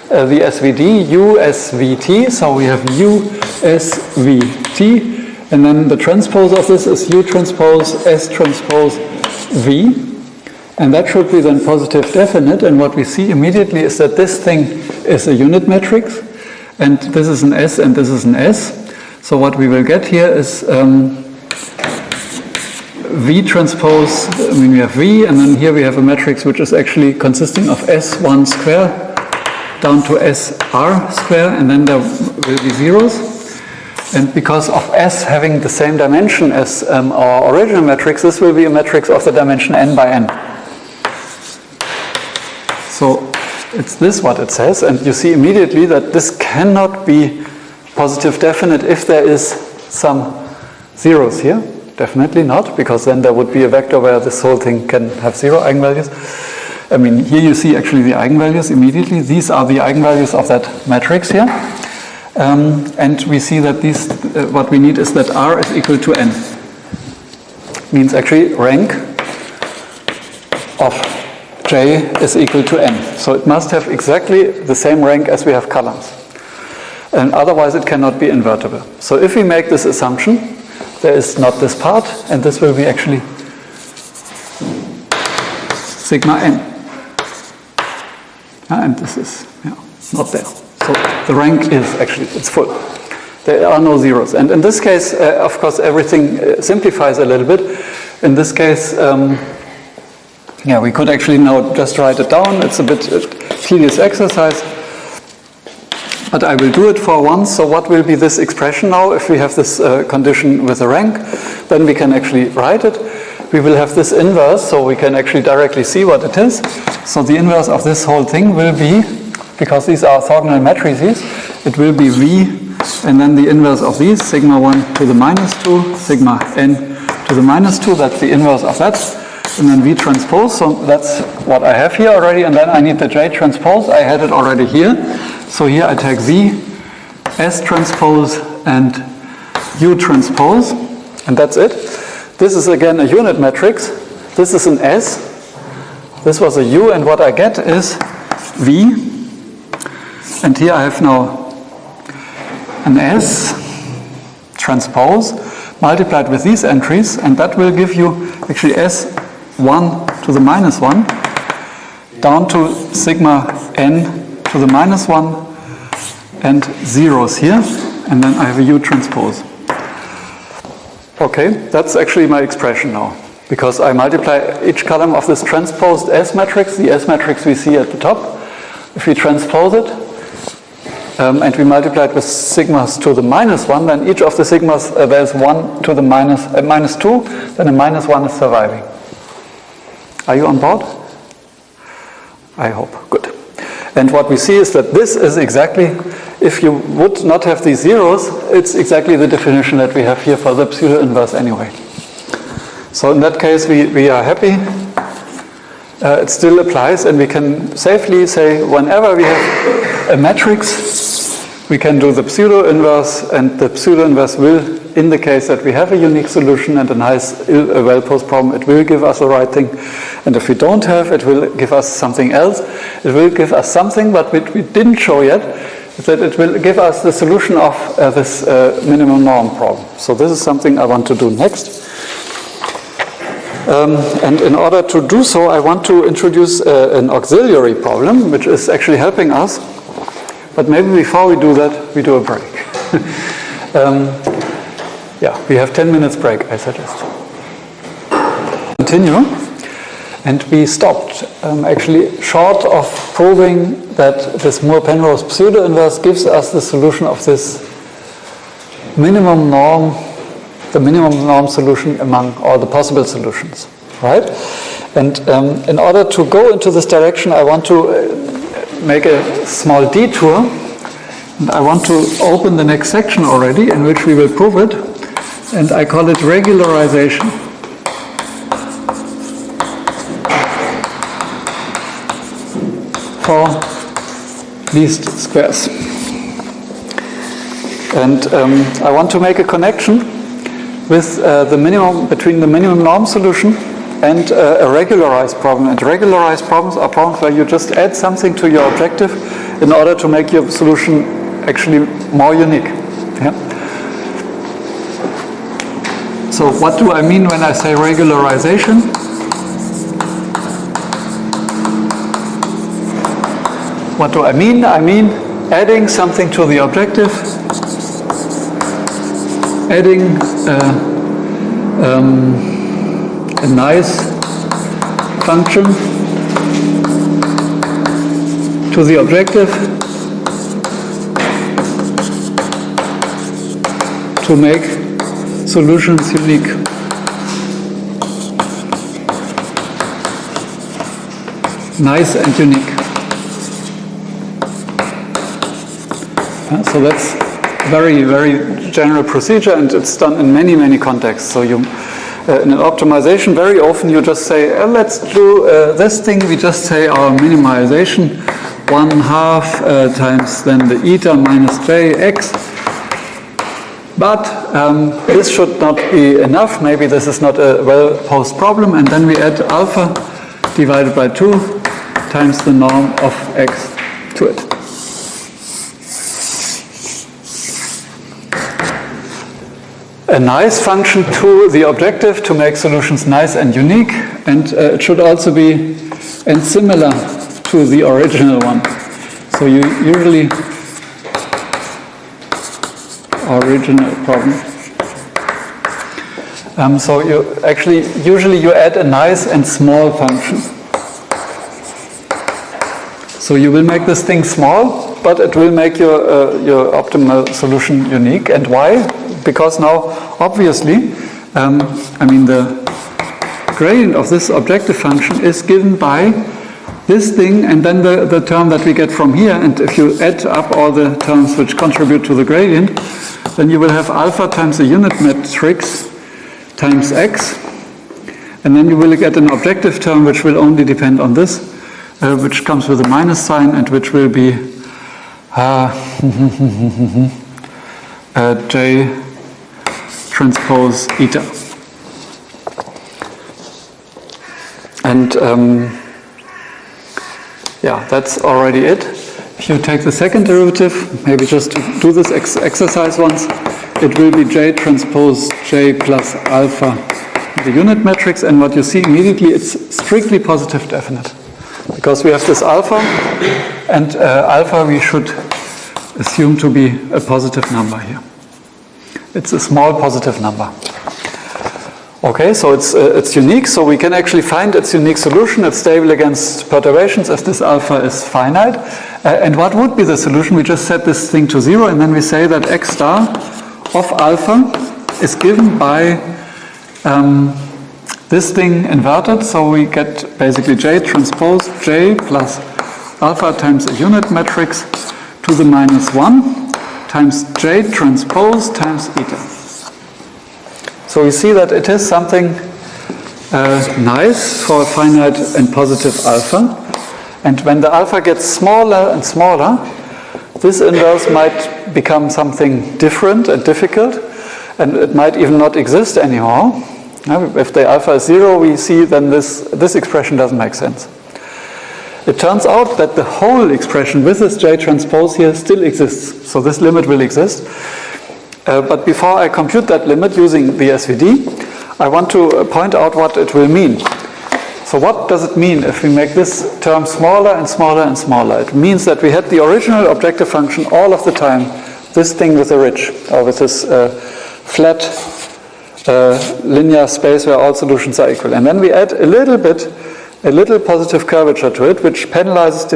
the SVD, U, S, V, T. So we have U, S, V, T. And then the transpose of this is U transpose, S transpose, V. And that should be then positive definite. And what we see immediately is that this thing is a unit matrix. And this is an S and this is an S. So what we will get here is V transpose, I mean we have V, and then here we have a matrix which is actually consisting of S1 square down to SR square, and then there will be zeros. And because of S having the same dimension as our original matrix, this will be a matrix of the dimension n by n. So it's this what it says, and you see immediately that this cannot be positive definite if there is some zeros here. Definitely not, because then there would be a vector where this whole thing can have 0 eigenvalues. I mean, here you see actually the eigenvalues immediately. These are the eigenvalues of that matrix here. And we see that these, what we need is that R is equal to n. Means actually rank of J is equal to n. So it must have exactly the same rank as we have columns. And otherwise it cannot be invertible. So if we make this assumption, there is not this part, and this will be actually sigma n. And this is not there. So the rank is actually, it's full. There are no zeros. And in this case, of course, everything simplifies a little bit. In this case, we could actually now just write it down. It's a bit tedious exercise, but I will do it for once. So what will be this expression now? If we have this condition with a rank, then we can actually write it. We will have this inverse, so we can actually directly see what it is. So the inverse of this whole thing will be, because these are orthogonal matrices, it will be V, and then the inverse of these, sigma 1 to the minus 2, sigma n to the minus 2, that's the inverse of that, and then V transpose, so that's what I have here already, and then I need the J transpose, I had it already here, so here I take V, S transpose, and U transpose, and that's it. This is again a unit matrix, this is an S, this was a U, and what I get is V, and here I have now an S transpose multiplied with these entries, and that will give you actually S1 to the minus 1 down to sigma n to the minus 1 and zeros here, and then I have a U transpose. Okay, that's actually my expression now, because I multiply each column of this transposed S matrix, the S matrix we see at the top. If we transpose it, and we multiply it with sigmas to the minus 1, then each of the sigmas, there's 1 to the minus 2, then a minus 1 is surviving. Are you on board? I hope. Good. And what we see is that this is exactly, if you would not have these zeros, it's exactly the definition that we have here for the pseudo-inverse anyway. So in that case, we are happy. It still applies, and we can safely say whenever we have a matrix, we can do the pseudo-inverse, and the pseudo-inverse will, in the case that we have a unique solution and a nice, well-posed problem, it will give us the right thing. And if we don't have, it will give us something else. It will give us something, but which we didn't show yet, that it will give us the solution of this minimum norm problem. So this is something I want to do next. And in order to do so, I want to introduce an auxiliary problem, which is actually helping us. But maybe before we do that, we do a break. We have 10 minutes break, I suggest. Continue. And we stopped, actually, short of proving that this Moore-Penrose pseudo-inverse gives us the solution of this minimum norm, the minimum norm solution among all the possible solutions, right? And in order to go into this direction, I want to make a small detour, and I want to open the next section already, in which we will prove it, and I call it regularization. For least squares. And I want to make a connection with the minimum, between the minimum norm solution and a regularized problem. And regularized problems are problems where you just add something to your objective in order to make your solution actually more unique. Yeah? So what do I mean when I say regularization? What do I mean? I mean adding something to the objective, adding a nice function to the objective to make solutions unique. Nice and unique. So that's very, very general procedure, and it's done in many, many contexts. So you, in an optimization, very often you just say, let's do this thing. We just say our minimization 1/2 times then the eta minus jx. But this should not be enough. Maybe this is not a well-posed problem, and then we add alpha divided by 2 times the norm of x to it. A nice function to the objective to make solutions nice and unique, and it should also be and similar to the original one. So you usually, original problem. So you actually, usually you add a nice and small function. So you will make this thing small, but it will make your optimal solution unique. And why? Because now, obviously, I mean the gradient of this objective function is given by this thing and then the term that we get from here. And if you add up all the terms which contribute to the gradient, then you will have alpha times the unit matrix times x, and then you will get an objective term which will only depend on this, which comes with a minus sign and which will be J transpose eta. And yeah, that's already it. If you take the second derivative, maybe just to do this exercise once, it will be J transpose J plus alpha, the unit matrix, and what you see immediately, it's strictly positive definite. Because we have this alpha, and alpha we should assume to be a positive number here. It's a small positive number. Okay, so it's unique, so we can actually find its unique solution. It's stable against perturbations as this alpha is finite. And what would be the solution? We just set this thing to 0, and then we say that x star of alpha is given by this thing inverted, so we get basically J transpose J plus alpha times a unit matrix to the minus 1 times J transpose times eta. So we see that it is something nice for a finite and positive alpha. And when the alpha gets smaller and smaller, this inverse might become something different and difficult, and it might even not exist anymore. If the alpha is 0, we see then this expression doesn't make sense. It turns out that the whole expression with this J transpose here still exists. So this limit will exist. But before I compute that limit using the SVD, I want to point out what it will mean. So what does it mean if we make this term smaller and smaller and smaller? It means that we had the original objective function all of the time, this thing with the ridge, or with this flat linear space where all solutions are equal. And then we add a little positive curvature to it, which penalizes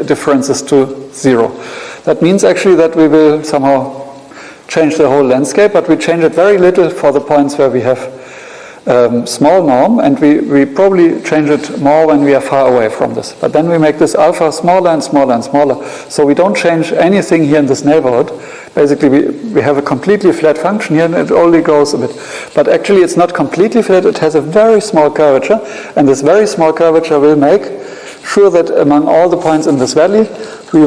differences to 0. That means actually that we will somehow change the whole landscape, but we change it very little for the points where we have small norm, and we probably change it more when we are far away from this. But then we make this alpha smaller and smaller and smaller, so we don't change anything here in this neighborhood. Basically, we have a completely flat function here, and it only grows a bit. But actually, it's not completely flat, it has a very small curvature, and this very small curvature will make sure that among all the points in this valley, we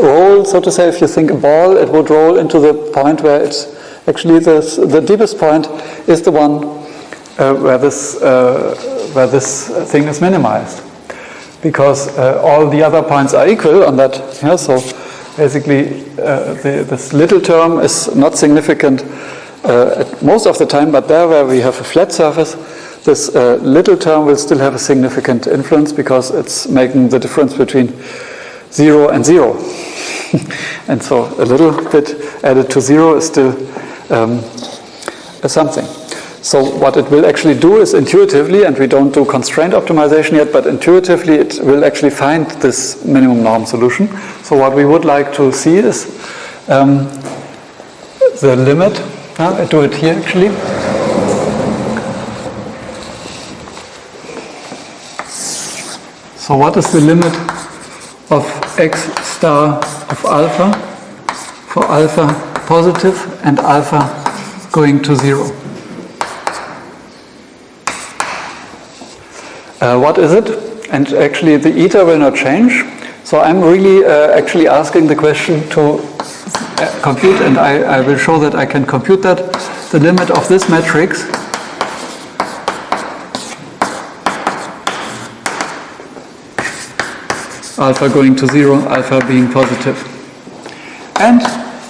roll, so to say, if you think a ball, it would roll into the point where it's actually the deepest point is the one where this thing is minimized, because all the other points are equal on that. Yeah, so basically, this little term is not significant at most of the time, but there where we have a flat surface, this little term will still have a significant influence because it's making the difference between 0 and 0. And so a little bit added to 0 is still something. So what it will actually do is intuitively, and we don't do constraint optimization yet, but intuitively it will actually find this minimum norm solution. So what we would like to see is the limit. I do it here actually. So what is the limit of x star of alpha for alpha positive and alpha going to 0? What is it? And actually the eta will not change. So I'm really actually asking the question to compute, and I will show that I can compute that. The limit of this matrix alpha going to 0, alpha being positive. And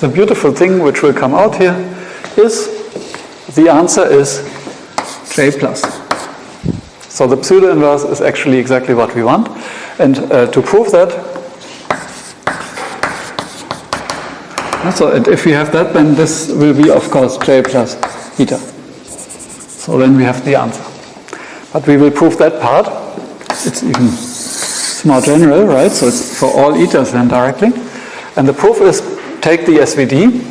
the beautiful thing which will come out here is the answer is J plus. So the pseudo-inverse is actually exactly what we want. And to prove that, so and if we have that, then this will be, of course, j plus eta. So then we have the answer. But we will prove that part. It's even it's more general, right? So it's for all etas then directly. And the proof is take the SVD.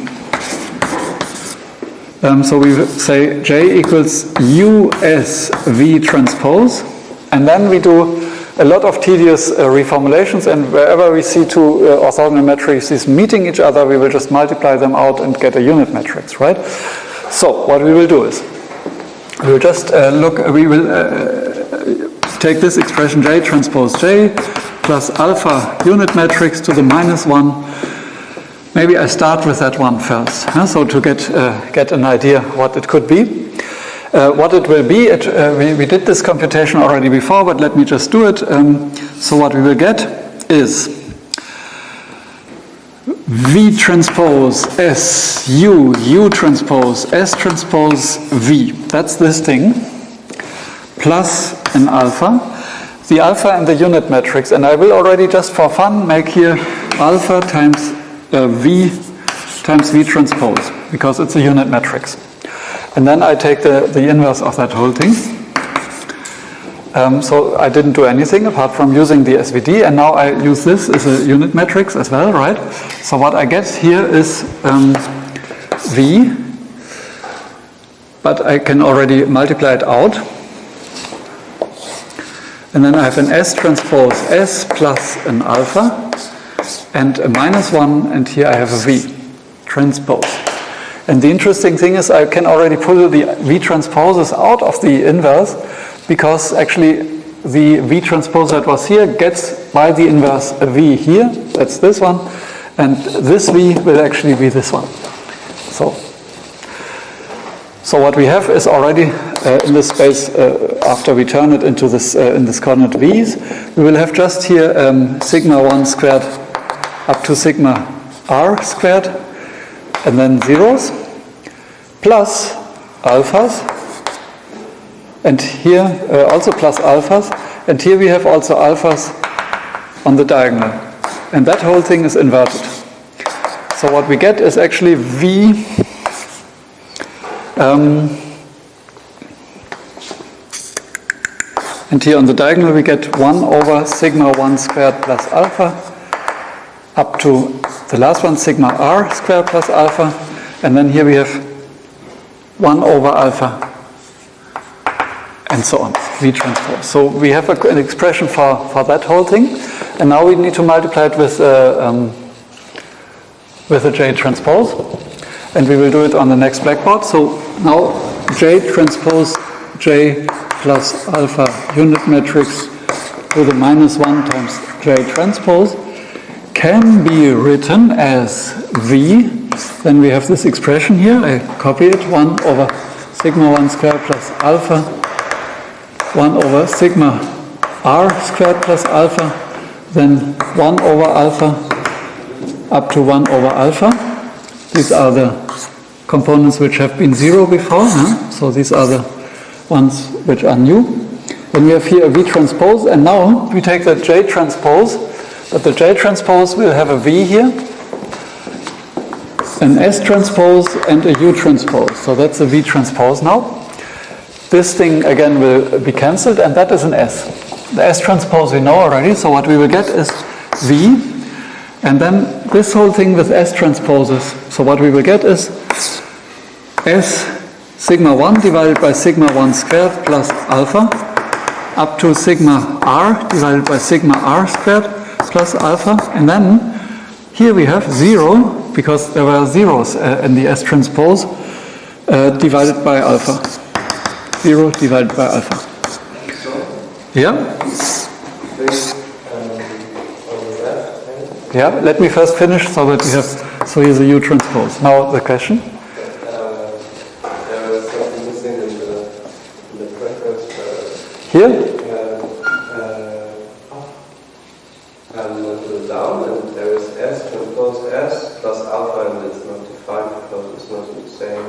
So we say J equals US V transpose. And then we do a lot of tedious reformulations, and wherever we see two orthogonal matrices meeting each other, we will just multiply them out and get a unit matrix, right? So what we will do is, we will just we will take this expression J transpose J plus alpha unit matrix to the -1. Maybe I start with that one first, so to get an idea what it could be. What it will be, we did this computation already before, but let me just do it. So what we will get is V transpose S U, U transpose S transpose V. That's this thing, plus an alpha. The alpha and the unit matrix, and I will already just for fun make here alpha times V times V transpose, because it's a unit matrix. And then I take the inverse of that whole thing. So I didn't do anything apart from using the SVD, and now I use this as a unit matrix as well, right? So what I get here is V, but I can already multiply it out. And then I have an S transpose S plus an alpha, and a -1, and here I have a V transpose. And the interesting thing is I can already pull the V transposes out of the inverse, because actually the V transpose that was here gets by the inverse a V here, that's this one, and this V will actually be this one. So what we have is already in this space, after we turn it into this in this coordinate V's, we will have just here sigma 1 squared up to sigma r squared, and then zeros, plus alphas, and here also plus alphas, and here we have also alphas on the diagonal, and that whole thing is inverted. So what we get is actually V and here on the diagonal we get 1 over sigma 1 squared plus alpha up to the last one, sigma r squared plus alpha, and then here we have 1 over alpha, and so on, V transpose. So we have an expression for that whole thing, and now we need to multiply it with a J transpose, and we will do it on the next blackboard. So now J transpose J plus alpha unit matrix to the -1 times J transpose can be written as V. Then we have this expression here. I copy it, 1 over sigma 1 squared plus alpha, 1 over sigma r squared plus alpha, then 1 over alpha up to 1 over alpha. These are the components which have been 0 before, so these are the ones which are new. Then we have here a V transpose, and now we take the J transpose, but the J transpose will have a V here, an S transpose, and a U transpose. So that's a V transpose now. This thing again will be cancelled, and that is an S. The S transpose we know already, so what we will get is V, and then this whole thing with S transposes. So what we will get is S sigma 1 divided by sigma 1 squared plus alpha up to sigma r divided by sigma r squared plus alpha, and then here we have 0, because there were zeros in the S transpose, divided by alpha. 0 divided by alpha. Yeah? Yeah, let me first finish so that we have, so here's a U transpose. Now the question? There was something missing in the preference. Here? Down, and there is S transpose S plus alpha, and it's not defined because it's not the same.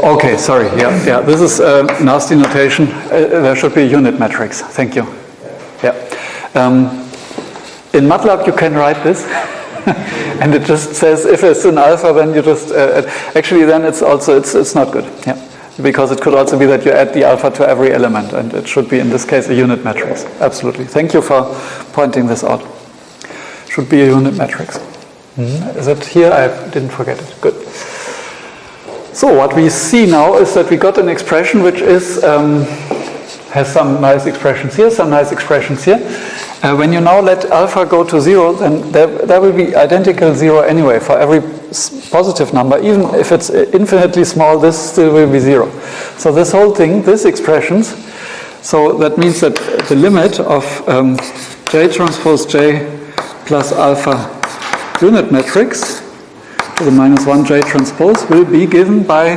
Okay, sorry. Yeah. This is nasty notation. There should be a unit matrix. Thank you. Yeah. In MATLAB, you can write this, and it just says if it's an alpha, then you just actually then it's also it's not good. Yeah. Because it could also be that you add the alpha to every element, and it should be in this case a unit matrix. Absolutely. Thank you for pointing this out. Should be a unit matrix. Is it here? I didn't forget it. Good. So what we see now is that we got an expression which is has some nice expressions here, some nice expressions here. When you now let alpha go to 0, then there will be identical 0 anyway for every positive number. Even if it's infinitely small, this still will be 0. So this whole thing, these expressions, so that means that the limit of J transpose J plus alpha unit matrix to the -1 J transpose will be given by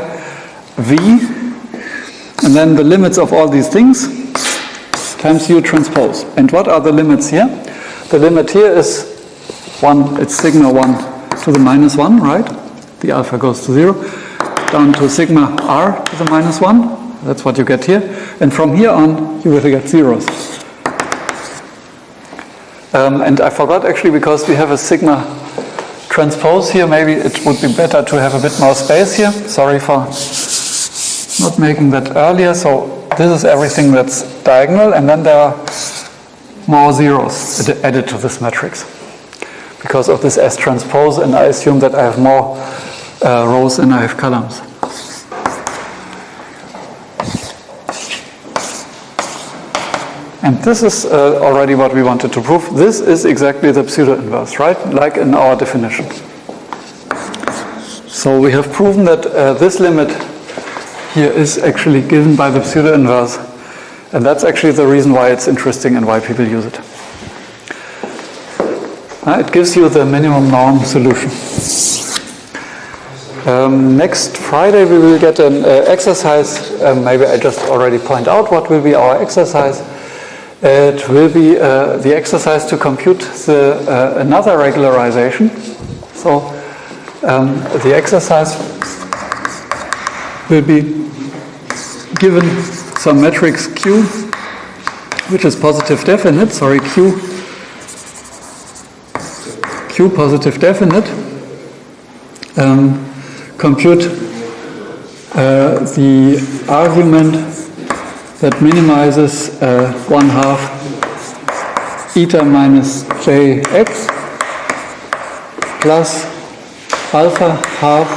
V, and then the limits of all these things times U transpose. And what are the limits here? The limit here is 1, it's sigma 1 to the -1, right? The alpha goes to 0, down to sigma R to the -1. That's what you get here. And from here on, you will get zeros. And I forgot actually, because we have a sigma transpose here, maybe it would be better to have a bit more space here. Sorry for not making that earlier. So this is everything that's diagonal, and then there are more zeros added to this matrix because of this S transpose, and I assume that I have more rows than I have columns. And this is already what we wanted to prove. This is exactly the pseudo-inverse, right? Like in our definition. So we have proven that this limit here is actually given by the pseudo-inverse. And that's actually the reason why it's interesting and why people use it. It gives you the minimum norm solution. Next Friday we will get an exercise. Maybe I just already point out what will be our exercise. It will be the exercise to compute another regularization. So the exercise will be given some matrix Q, which is positive definite. Sorry, Q positive definite. Compute the argument that minimizes 1/2 eta minus jx plus alpha half,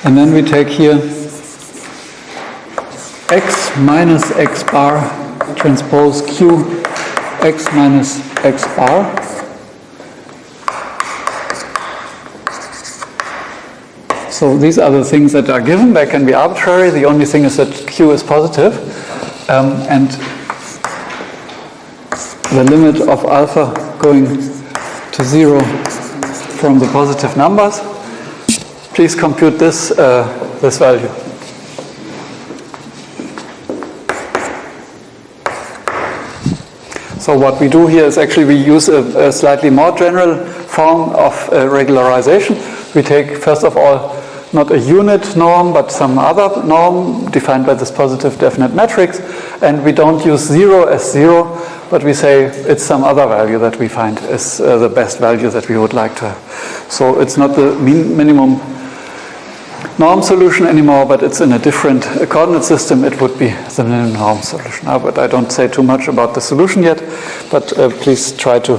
and then we take here x minus x bar transpose q x minus x bar. So these are the things that are given. They can be arbitrary. The only thing is that Q is positive. And the limit of alpha going to 0 from the positive numbers. Please compute this value. So what we do here is actually we use a slightly more general form of regularization. We take, first of all, not a unit norm, but some other norm defined by this positive definite matrix. And we don't use 0 as 0, but we say it's some other value that we find is the best value that we would like to have. So it's not the minimum norm solution anymore, but it's in a different coordinate system. It would be the minimum norm solution. But I don't say too much about the solution yet, but please try to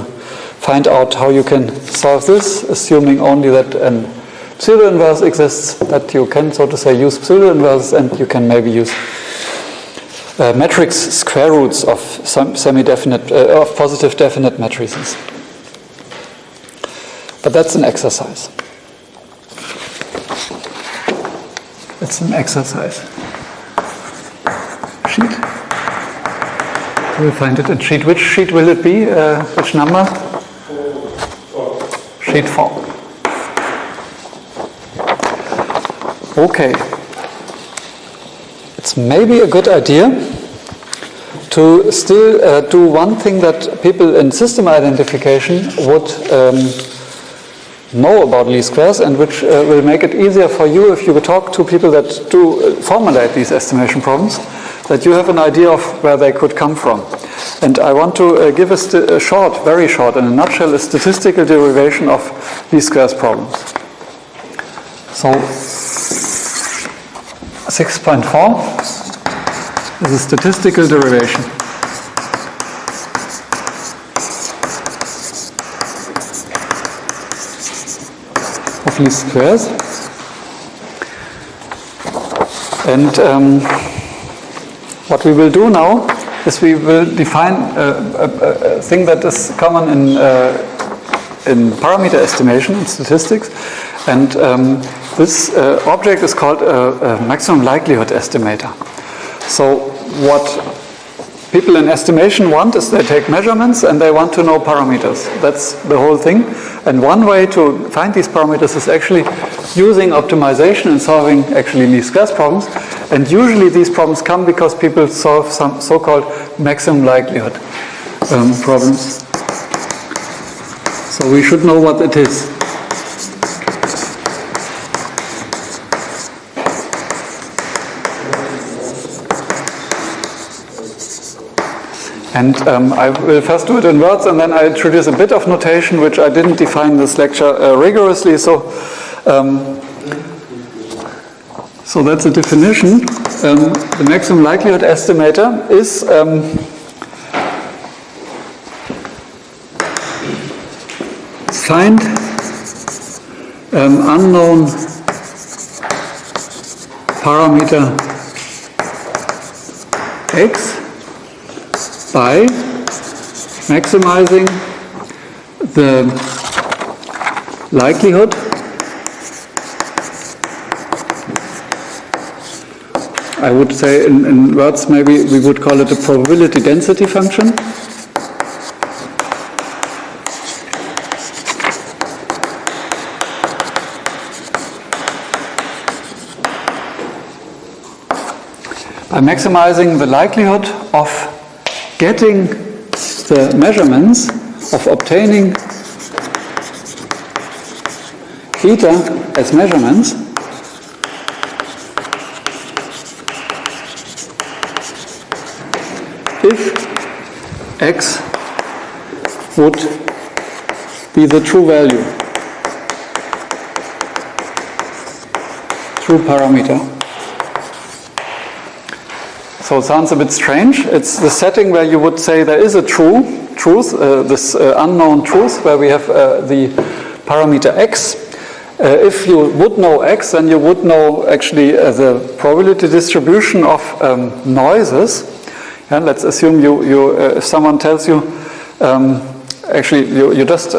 find out how you can solve this, assuming only that a pseudo-inverse exists, that you can, so to say, use pseudo-inverse, and you can maybe use matrix square roots of some semi-definite, of positive definite matrices. But that's an exercise. It's an exercise. Sheet. We'll find it in sheet. Which sheet will it be? Which number? Sheet 4. Okay. It's maybe a good idea to still do one thing that people in system identification would know about least squares and which will make it easier for you if you talk to people that do formulate these estimation problems, that you have an idea of where they could come from. And I want to give a short, very short, in a nutshell, a statistical derivation of least squares problems. So 6.4 is a statistical derivation of least squares. And what we will do now is we will define a thing that is common in parameter estimation in statistics. And this object is called a maximum likelihood estimator. So what people in estimation want is they take measurements and they want to know parameters. That's the whole thing. And one way to find these parameters is actually using optimization and solving actually least squares problems. And usually these problems come because people solve some so-called maximum likelihood problems. So we should know what it is. And I will first do it in words, and then I introduce a bit of notation, which I didn't define in this lecture rigorously. So that's a definition. The maximum likelihood estimator is find unknown parameter x by maximizing the likelihood I would say in words maybe we would call it a probability density function. By maximizing the likelihood of getting the measurements, of obtaining eta as measurements, if x would be the true value, true parameter. So it sounds a bit strange. It's the setting where you would say there is a truth, this unknown truth, where we have the parameter x. If you would know x, then you would know actually the probability distribution of noises. And let's assume if someone tells you, actually you just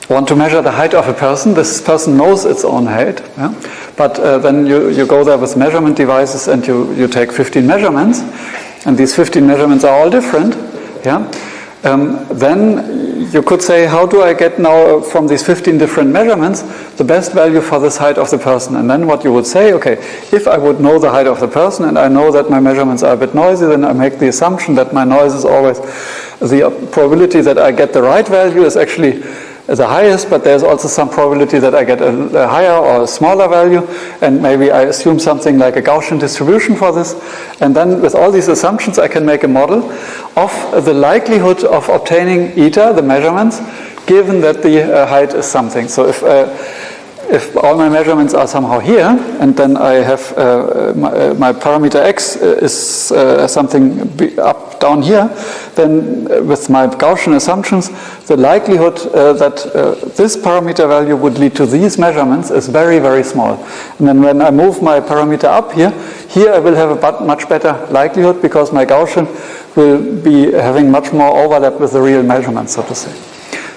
want to measure the height of a person. This person knows its own height, yeah? But then you go there with measurement devices and you take 15 measurements, and these 15 measurements are all different. Yeah? Then you could say, how do I get now from these 15 different measurements the best value for this height of the person? And then what you would say, okay, if I would know the height of the person and I know that my measurements are a bit noisy, then I make the assumption that my noise is always, the probability that I get the right value is actually the highest, but there's also some probability that I get a higher or a smaller value, and maybe I assume something like a Gaussian distribution for this, and then with all these assumptions I can make a model of the likelihood of obtaining eta, the measurements, given that the height is something. So if all my measurements are somehow here, and then I have my parameter x is something up down here, then with my Gaussian assumptions, the likelihood that this parameter value would lead to these measurements is very, very small. And then when I move my parameter up here I will have a much better likelihood because my Gaussian will be having much more overlap with the real measurements, so to say.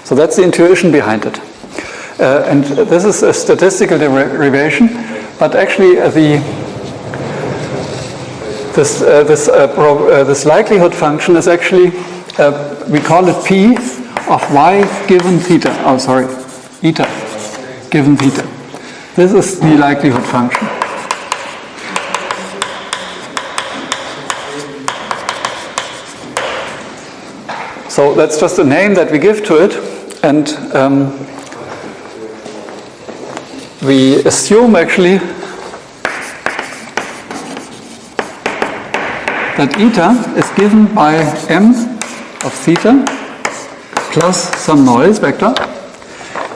So that's the intuition behind it. And this is a statistical derivation, but actually this likelihood function is actually, we call it P of y given theta. Oh, sorry, eta given theta. This is the likelihood function. So that's just a name that we give to it. and we assume actually that eta is given by m of theta plus some noise vector,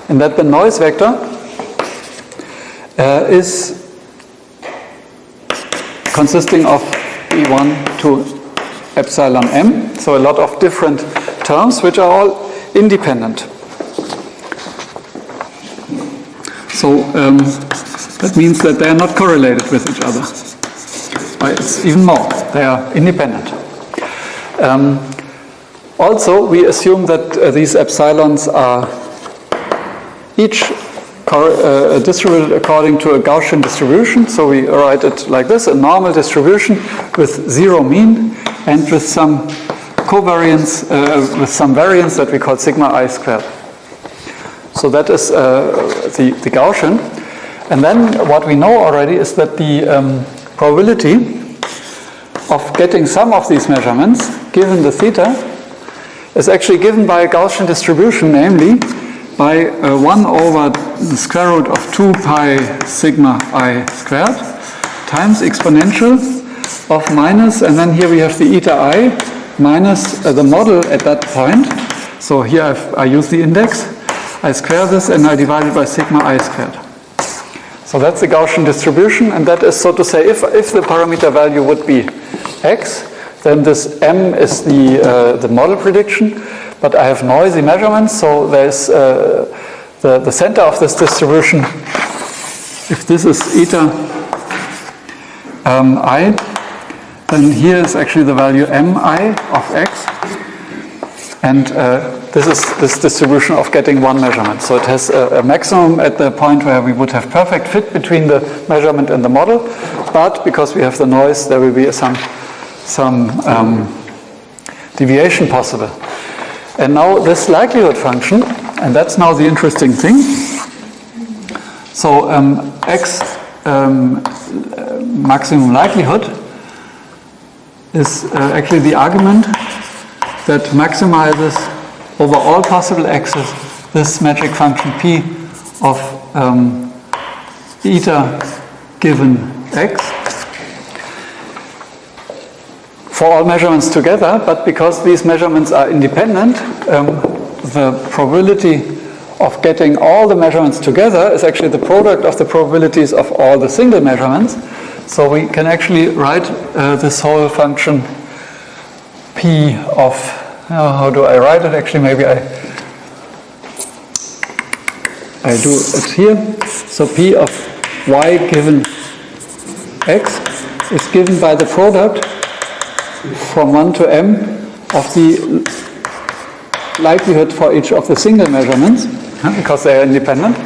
and that the noise vector is consisting of E1 to epsilon m, so a lot of different terms which are all independent. So that means that they are not correlated with each other. It's even more, they are independent. Also, we assume that these epsilons are each distributed according to a Gaussian distribution. So we write it like this, a normal distribution with zero mean and with some covariance, with some variance that we call sigma I squared. So that is the Gaussian. And then what we know already is that the probability of getting some of these measurements, given the theta, is actually given by a Gaussian distribution, namely by 1 over the square root of 2 pi sigma I squared times exponential of minus, and then here we have the eta I minus the model at that point. So here I use the index, I square this and I divide it by sigma I squared. So that's the Gaussian distribution, and that is, so to say, if the parameter value would be x, then this m is the model prediction, but I have noisy measurements, so there's the center of this distribution. If this is eta I, then here is actually the value mi of x, and this is this distribution of getting one measurement. So it has a maximum at the point where we would have perfect fit between the measurement and the model, but because we have the noise, there will be some deviation possible. And now this likelihood function, and that's now the interesting thing. So x maximum likelihood is actually the argument that maximizes over all possible x's this magic function p of eta given x for all measurements together, but because these measurements are independent, the probability of getting all the measurements together is actually the product of the probabilities of all the single measurements. So we can actually write this whole function p of, how do I write it? Actually, maybe I do it here. So p of y given x is given by the product from 1 to m of the likelihood for each of the single measurements, because they are independent.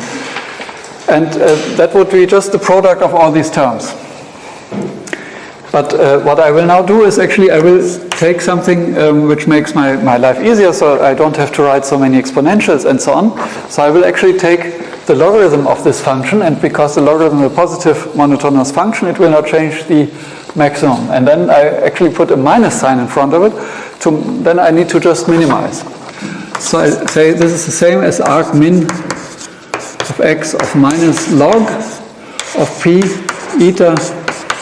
And that would be just the product of all these terms. But what I will now do is actually I will take something which makes my life easier, so I don't have to write so many exponentials and so on. So I will actually take the logarithm of this function, and because the logarithm is a positive monotonous function, it will not change the maximum. And then I actually put a minus sign in front of it, then I need to just minimize. So I say this is the same as arg min of x of minus log of p eta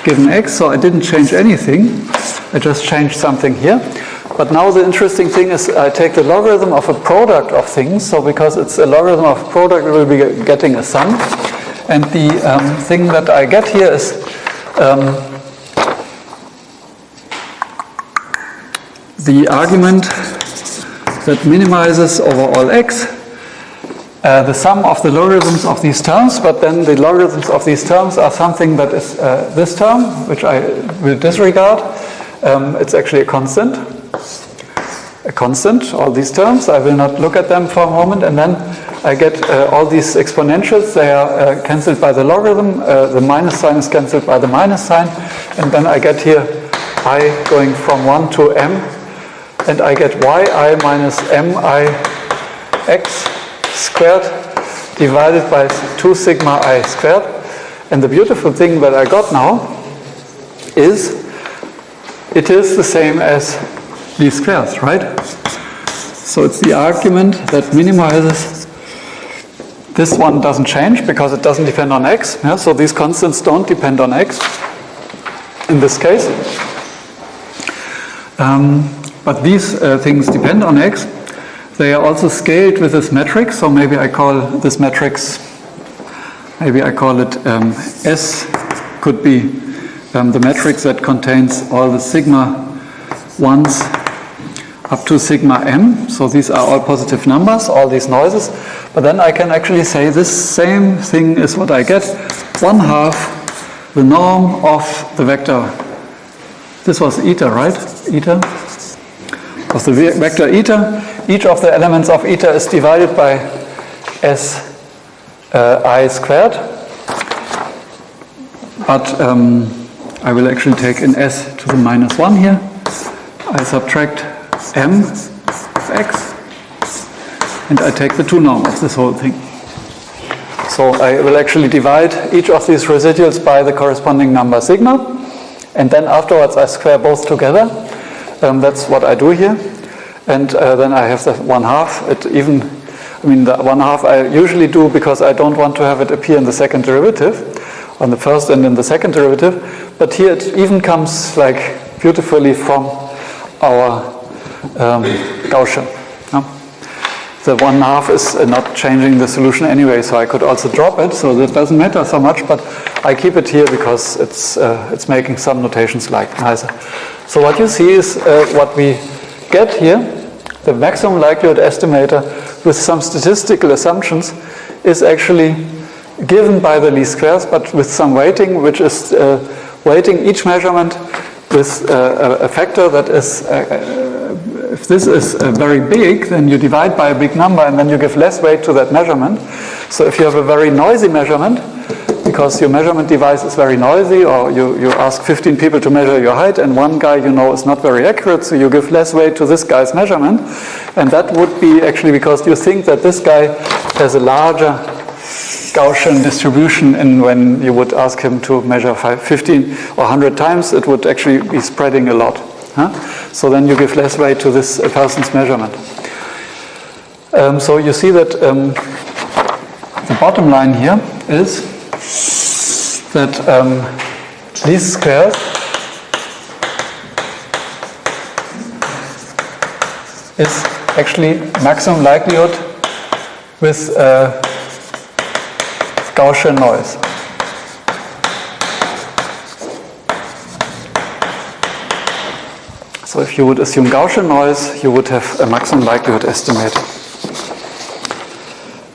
given x. So I didn't change anything, I just changed something here. But now the interesting thing is I take the logarithm of a product of things. So because it's a logarithm of a product, it will be getting a sum. And the thing that I get here is the argument that minimizes over all x the sum of the logarithms of these terms, but then the logarithms of these terms are something that is this term, which I will disregard. It's actually a constant, all these terms. I will not look at them for a moment, and then I get all these exponentials. They are cancelled by the logarithm. The minus sign is cancelled by the minus sign, and then I get here I going from 1 to m, and I get yi minus mi x squared divided by 2 sigma I squared. And the beautiful thing that I got now is it is the same as least squares, right? So it's the argument that minimizes. This one doesn't change because it doesn't depend on x. Yeah? So these constants don't depend on x in this case. But these things depend on x. They are also scaled with this matrix. So maybe I call this matrix, maybe I call it S, could be the matrix that contains all the sigma 1s up to sigma m. So these are all positive numbers, all these noises. But then I can actually say this same thing is what I get. 1/2 the norm of the vector. This was eta, right? Eta. Of the vector eta. Each of the elements of eta is divided by s I squared. But I will actually take an s to the minus 1 here. I subtract m of x, and I take the 2 norm of this whole thing. So I will actually divide each of these residuals by the corresponding number sigma, and then afterwards I square both together. That's what I do here. And then I have the 1/2. The 1/2 I usually do because I don't want to have it appear in the second derivative, on the first and in the second derivative. But here it even comes like beautifully from our Gaussian. No? The 1/2 is not changing the solution anyway, so I could also drop it, so that doesn't matter so much, but I keep it here because it's making some notations like nicer. So what you see is what we get here, the maximum likelihood estimator with some statistical assumptions is actually given by the least squares, but with some weighting, which is weighting each measurement with a factor that is, if this is very big, then you divide by a big number and then you give less weight to that measurement. So if you have a very noisy measurement, because your measurement device is very noisy, or you ask 15 people to measure your height and one guy you know is not very accurate, so you give less weight to this guy's measurement, and that would be actually because you think that this guy has a larger Gaussian distribution, and when you would ask him to measure 15 or 100 times, it would actually be spreading a lot. Huh? So then you give less weight to this person's measurement. So you see that the bottom line here is that least squares is actually maximum likelihood with Gaussian noise. So if you would assume Gaussian noise, you would have a maximum likelihood estimate.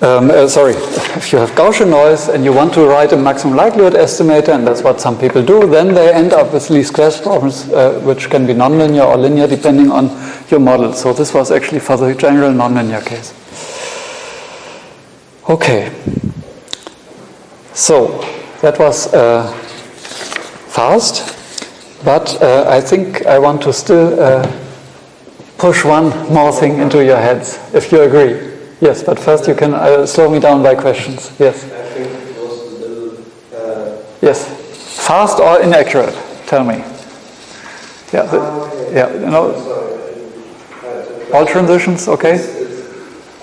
If you have Gaussian noise and you want to write a maximum likelihood estimator, and that's what some people do, then they end up with least squares problems, which can be nonlinear or linear depending on your model. So this was actually for the general nonlinear case. Okay. So that was fast, but I think I want to still push one more thing into your heads, if you agree. Yes, but first you can slow me down by questions. Yes. I think it was a little... Yes. Fast or inaccurate? Tell me. Yeah. Okay. Yeah. You know. All transitions. Okay.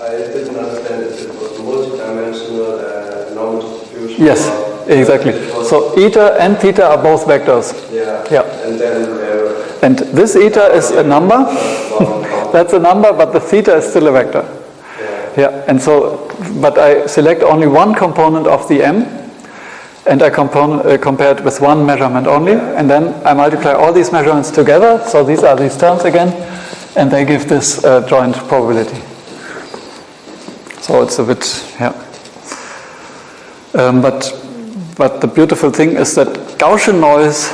I didn't understand if it was multidimensional normal distribution. Yes. Exactly. So eta and theta are both vectors. Yeah. Yeah. And then. And this eta is a number. That's a number, but the theta is still a vector. Yeah, and so, but I select only one component of the M, and I compare it with one measurement only, and then I multiply all these measurements together, so these are these terms again, and they give this joint probability. So it's a bit, yeah. But the beautiful thing is that Gaussian noise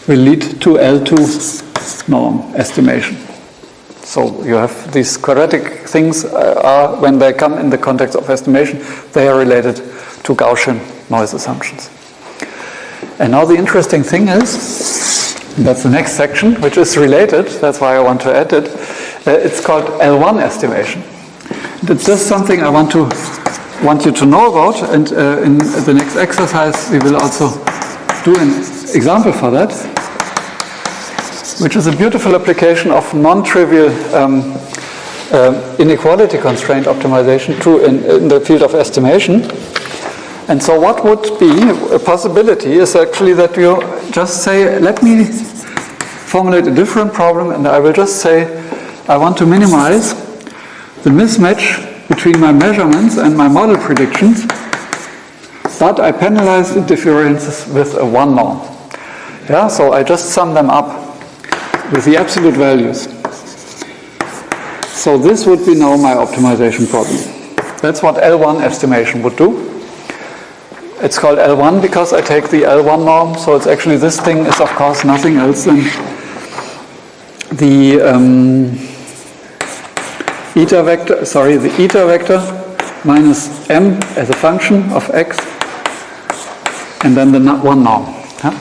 will lead to L2 norm estimation. So you have these quadratic things are, when they come in the context of estimation, they are related to Gaussian noise assumptions. And now the interesting thing is, that's the next section, which is related, that's why I want to add it, it's called L1-Estimation. It's just something I want you to know about, and in the next exercise we will also do an example for that. which is a beautiful application of non-trivial inequality constraint optimization in the field of estimation. And so what would be a possibility is actually that you just say, let me formulate a different problem, and I will just say, I want to minimize the mismatch between my measurements and my model predictions, but I penalize the differences with a one norm. Yeah, so I just sum them up with the absolute values. So this would be now my optimization problem. That's what L1 estimation would do. It's called L1 because I take the L1 norm, so it's actually this thing is of course nothing else than the eta vector minus m as a function of x, and then the one norm. Huh?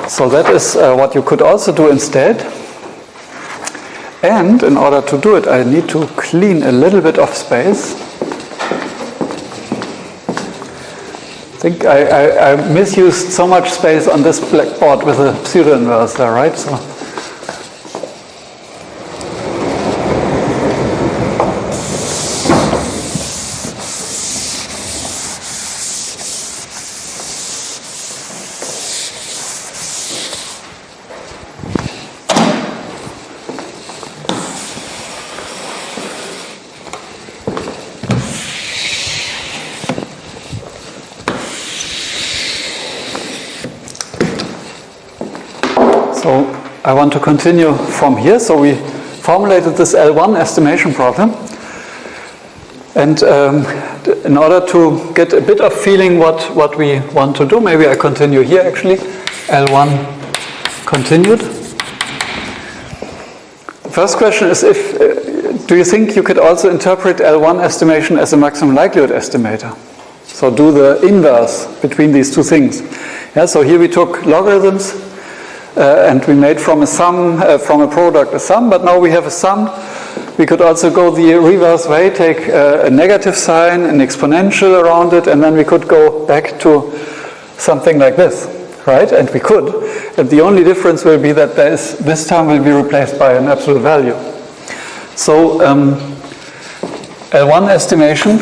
So that is what you could also do instead. And in order to do it, I need to clean a little bit of space. I think I misused so much space on this blackboard with a pseudo-inverse there, right? So. So I want to continue from here. So we formulated this L1 estimation problem. And in order to get a bit of feeling what we want to do, maybe I continue here actually. L1 continued. First question is do you think you could also interpret L1 estimation as a maximum likelihood estimator? So do the inverse between these two things. Yeah, so here we took logarithms and we made from a sum, from a product a sum, but now we have a sum. We could also go the reverse way, take a negative sign, an exponential around it, and then we could go back to something like this, right? And we could. And the only difference will be that this term will be replaced by an absolute value. So L1 estimation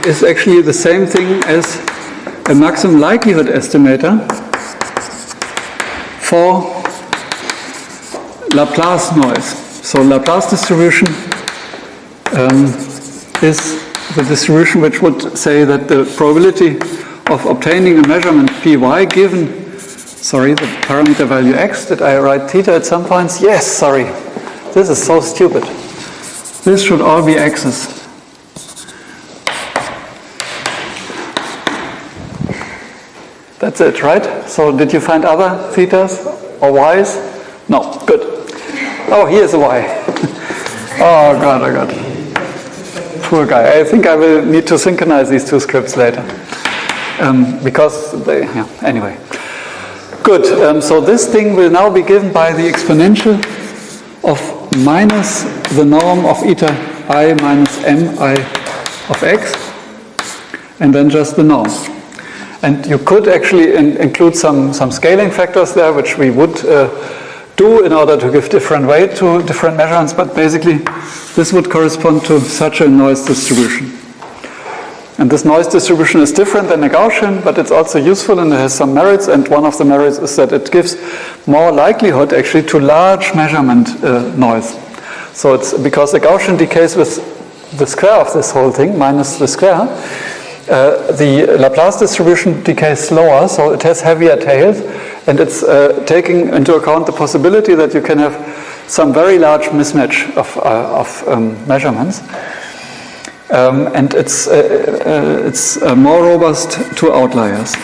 is actually the same thing as a maximum likelihood estimator for Laplace noise. So Laplace distribution is the distribution which would say that the probability of obtaining a measurement py given, the parameter value x, did I write theta at some points? Yes, sorry. This is so stupid. This should all be x's. That's it, right? So did you find other thetas or y's? No, good. Oh, here's a y. Oh God. Poor guy. I think I will need to synchronize these two scripts later. Because they, anyway. Good, so this thing will now be given by the exponential of minus the norm of eta I minus mi of x, and then just the norm. And you could actually include some scaling factors there, which we would do in order to give different weight to different measurements, but basically this would correspond to such a noise distribution. And this noise distribution is different than a Gaussian, but it's also useful and it has some merits, and one of the merits is that it gives more likelihood actually to large measurement noise. So it's because the Gaussian decays with the square of this whole thing, minus the square. The Laplace distribution decays slower, so it has heavier tails, and it's taking into account the possibility that you can have some very large mismatch of measurements. And it's more robust to outliers.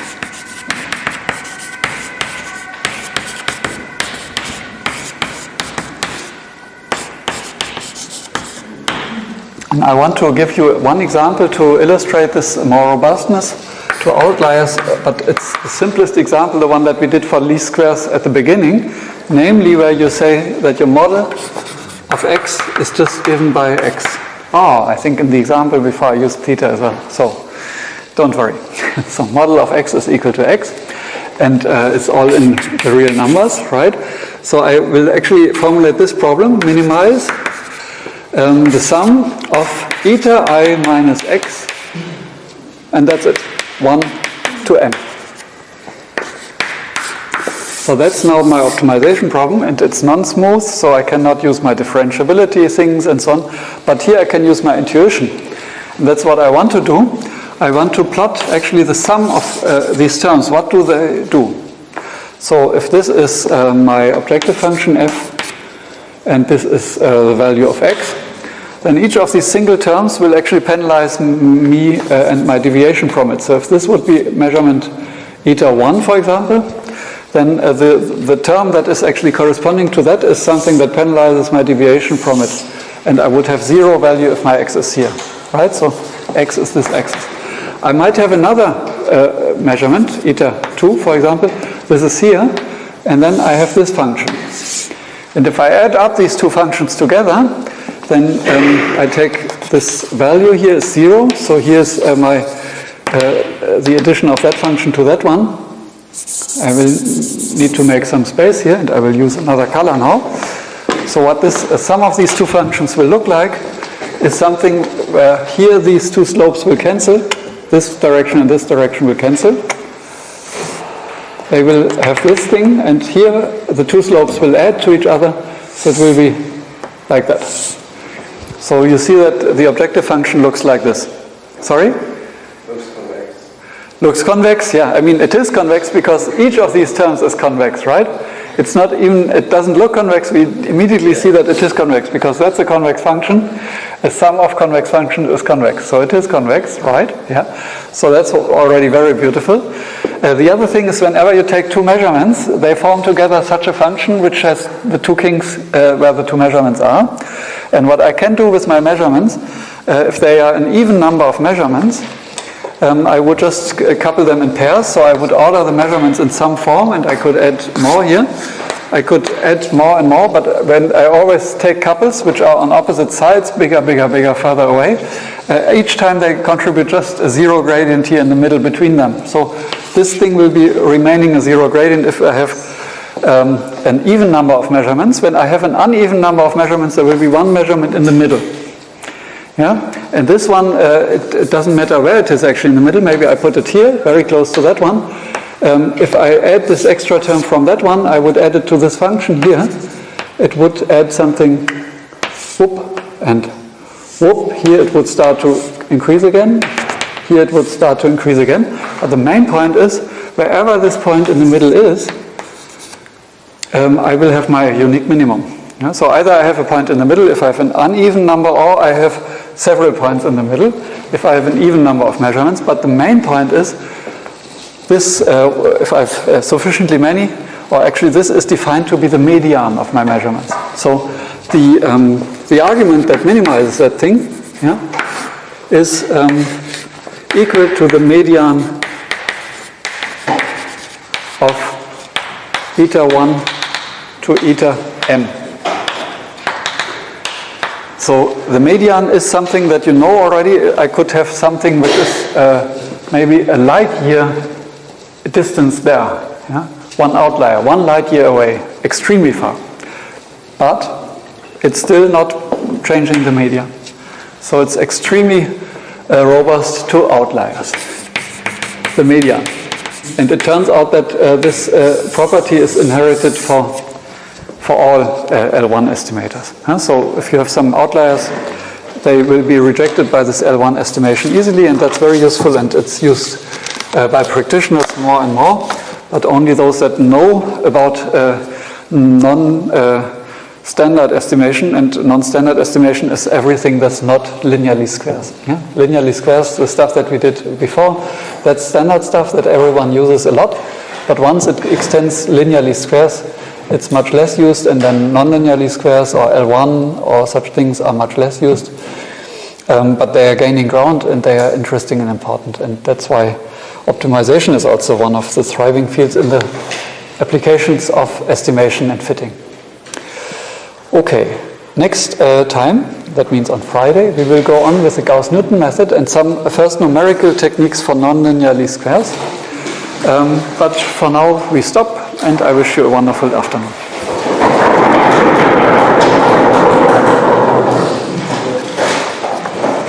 And I want to give you one example to illustrate this more robustness to outliers, but it's the simplest example, the one that we did for least squares at the beginning, namely where you say that your model of x is just given by x. I think in the example before I used theta as well, so don't worry. So model of x is equal to x. and it's all in the real numbers, right? So I will actually formulate this problem, minimize the sum of eta I minus x, and that's it, 1 to m. So that's now my optimization problem, and it's non-smooth, so I cannot use my differentiability things and so on, but here I can use my intuition. And that's what I want to do. I want to plot actually the sum of these terms. What do they do? So if this is my objective function f, and this is the value of x, then each of these single terms will actually penalize me and my deviation from it. So if this would be measurement eta 1, for example, then the term that is actually corresponding to that is something that penalizes my deviation from it. And I would have 0 value if my x is here, right? So x is this axis. I might have another measurement, eta 2, for example. This is here, and then I have this function. And if I add up these two functions together, then I take this value here is 0. So here's the addition of that function to that one. I will need to make some space here, and I will use another color now. So what this sum of these two functions will look like is something where here these two slopes will cancel. This direction and this direction will cancel. They will have this thing, and here the two slopes will add to each other, so it will be like that. So you see that the objective function looks like this. Sorry? Looks convex. Looks convex, yeah. I mean, it is convex because each of these terms is convex, right? It's not even, it doesn't look convex. We immediately see that it is convex because that's a convex function. A sum of convex function is convex. So it is convex, right? Yeah. So that's already very beautiful. The other thing is whenever you take two measurements, they form together such a function which has the two kinks where the two measurements are. And what I can do with my measurements, if they are an even number of measurements, I would just couple them in pairs. So I would order the measurements in some form, and I could add more here. I could add more and more, but when I always take couples which are on opposite sides, bigger, bigger, bigger, further away, each time they contribute just a 0 gradient here in the middle between them. So this thing will be remaining a 0 gradient if I have an even number of measurements. When I have an uneven number of measurements, there will be one measurement in the middle. Yeah, and this one, it doesn't matter where it is actually in the middle. Maybe I put it here, very close to that one. If I add this extra term from that one, I would add it to this function here. It would add something, whoop, and whoop. Here it would start to increase again. Here it would start to increase again. But the main point is, wherever this point in the middle is, I will have my unique minimum. Yeah, so either I have a point in the middle if I have an uneven number, or I have several points in the middle if I have an even number of measurements. But the main point is this, if I have sufficiently many, or actually this is defined to be the median of my measurements. So the argument that minimizes that thing, yeah, is equal to the median of eta 1 to eta m. So the median is something that you know already. I could have something which is maybe a light year distance there. Yeah? One outlier, 1 light year away, extremely far. But it's still not changing the median. So it's extremely robust to outliers, the median. And it turns out that this property is inherited for all L1 estimators. So if you have some outliers, they will be rejected by this L1 estimation easily, and that's very useful, and it's used by practitioners more and more, but only those that know about non-standard estimation, and non-standard estimation is everything that's not linearly squares. Yeah? Linearly squares, the stuff that we did before, that's standard stuff that everyone uses a lot, but once it extends linearly squares, it's much less used, and then non-linearly squares or L1 or such things are much less used. But they are gaining ground, and they are interesting and important, and that's why optimization is also one of the thriving fields in the applications of estimation and fitting. Okay, next time, that means on Friday, we will go on with the Gauss-Newton method and some first numerical techniques for non-linearly squares. But for now we stop, and I wish you a wonderful afternoon.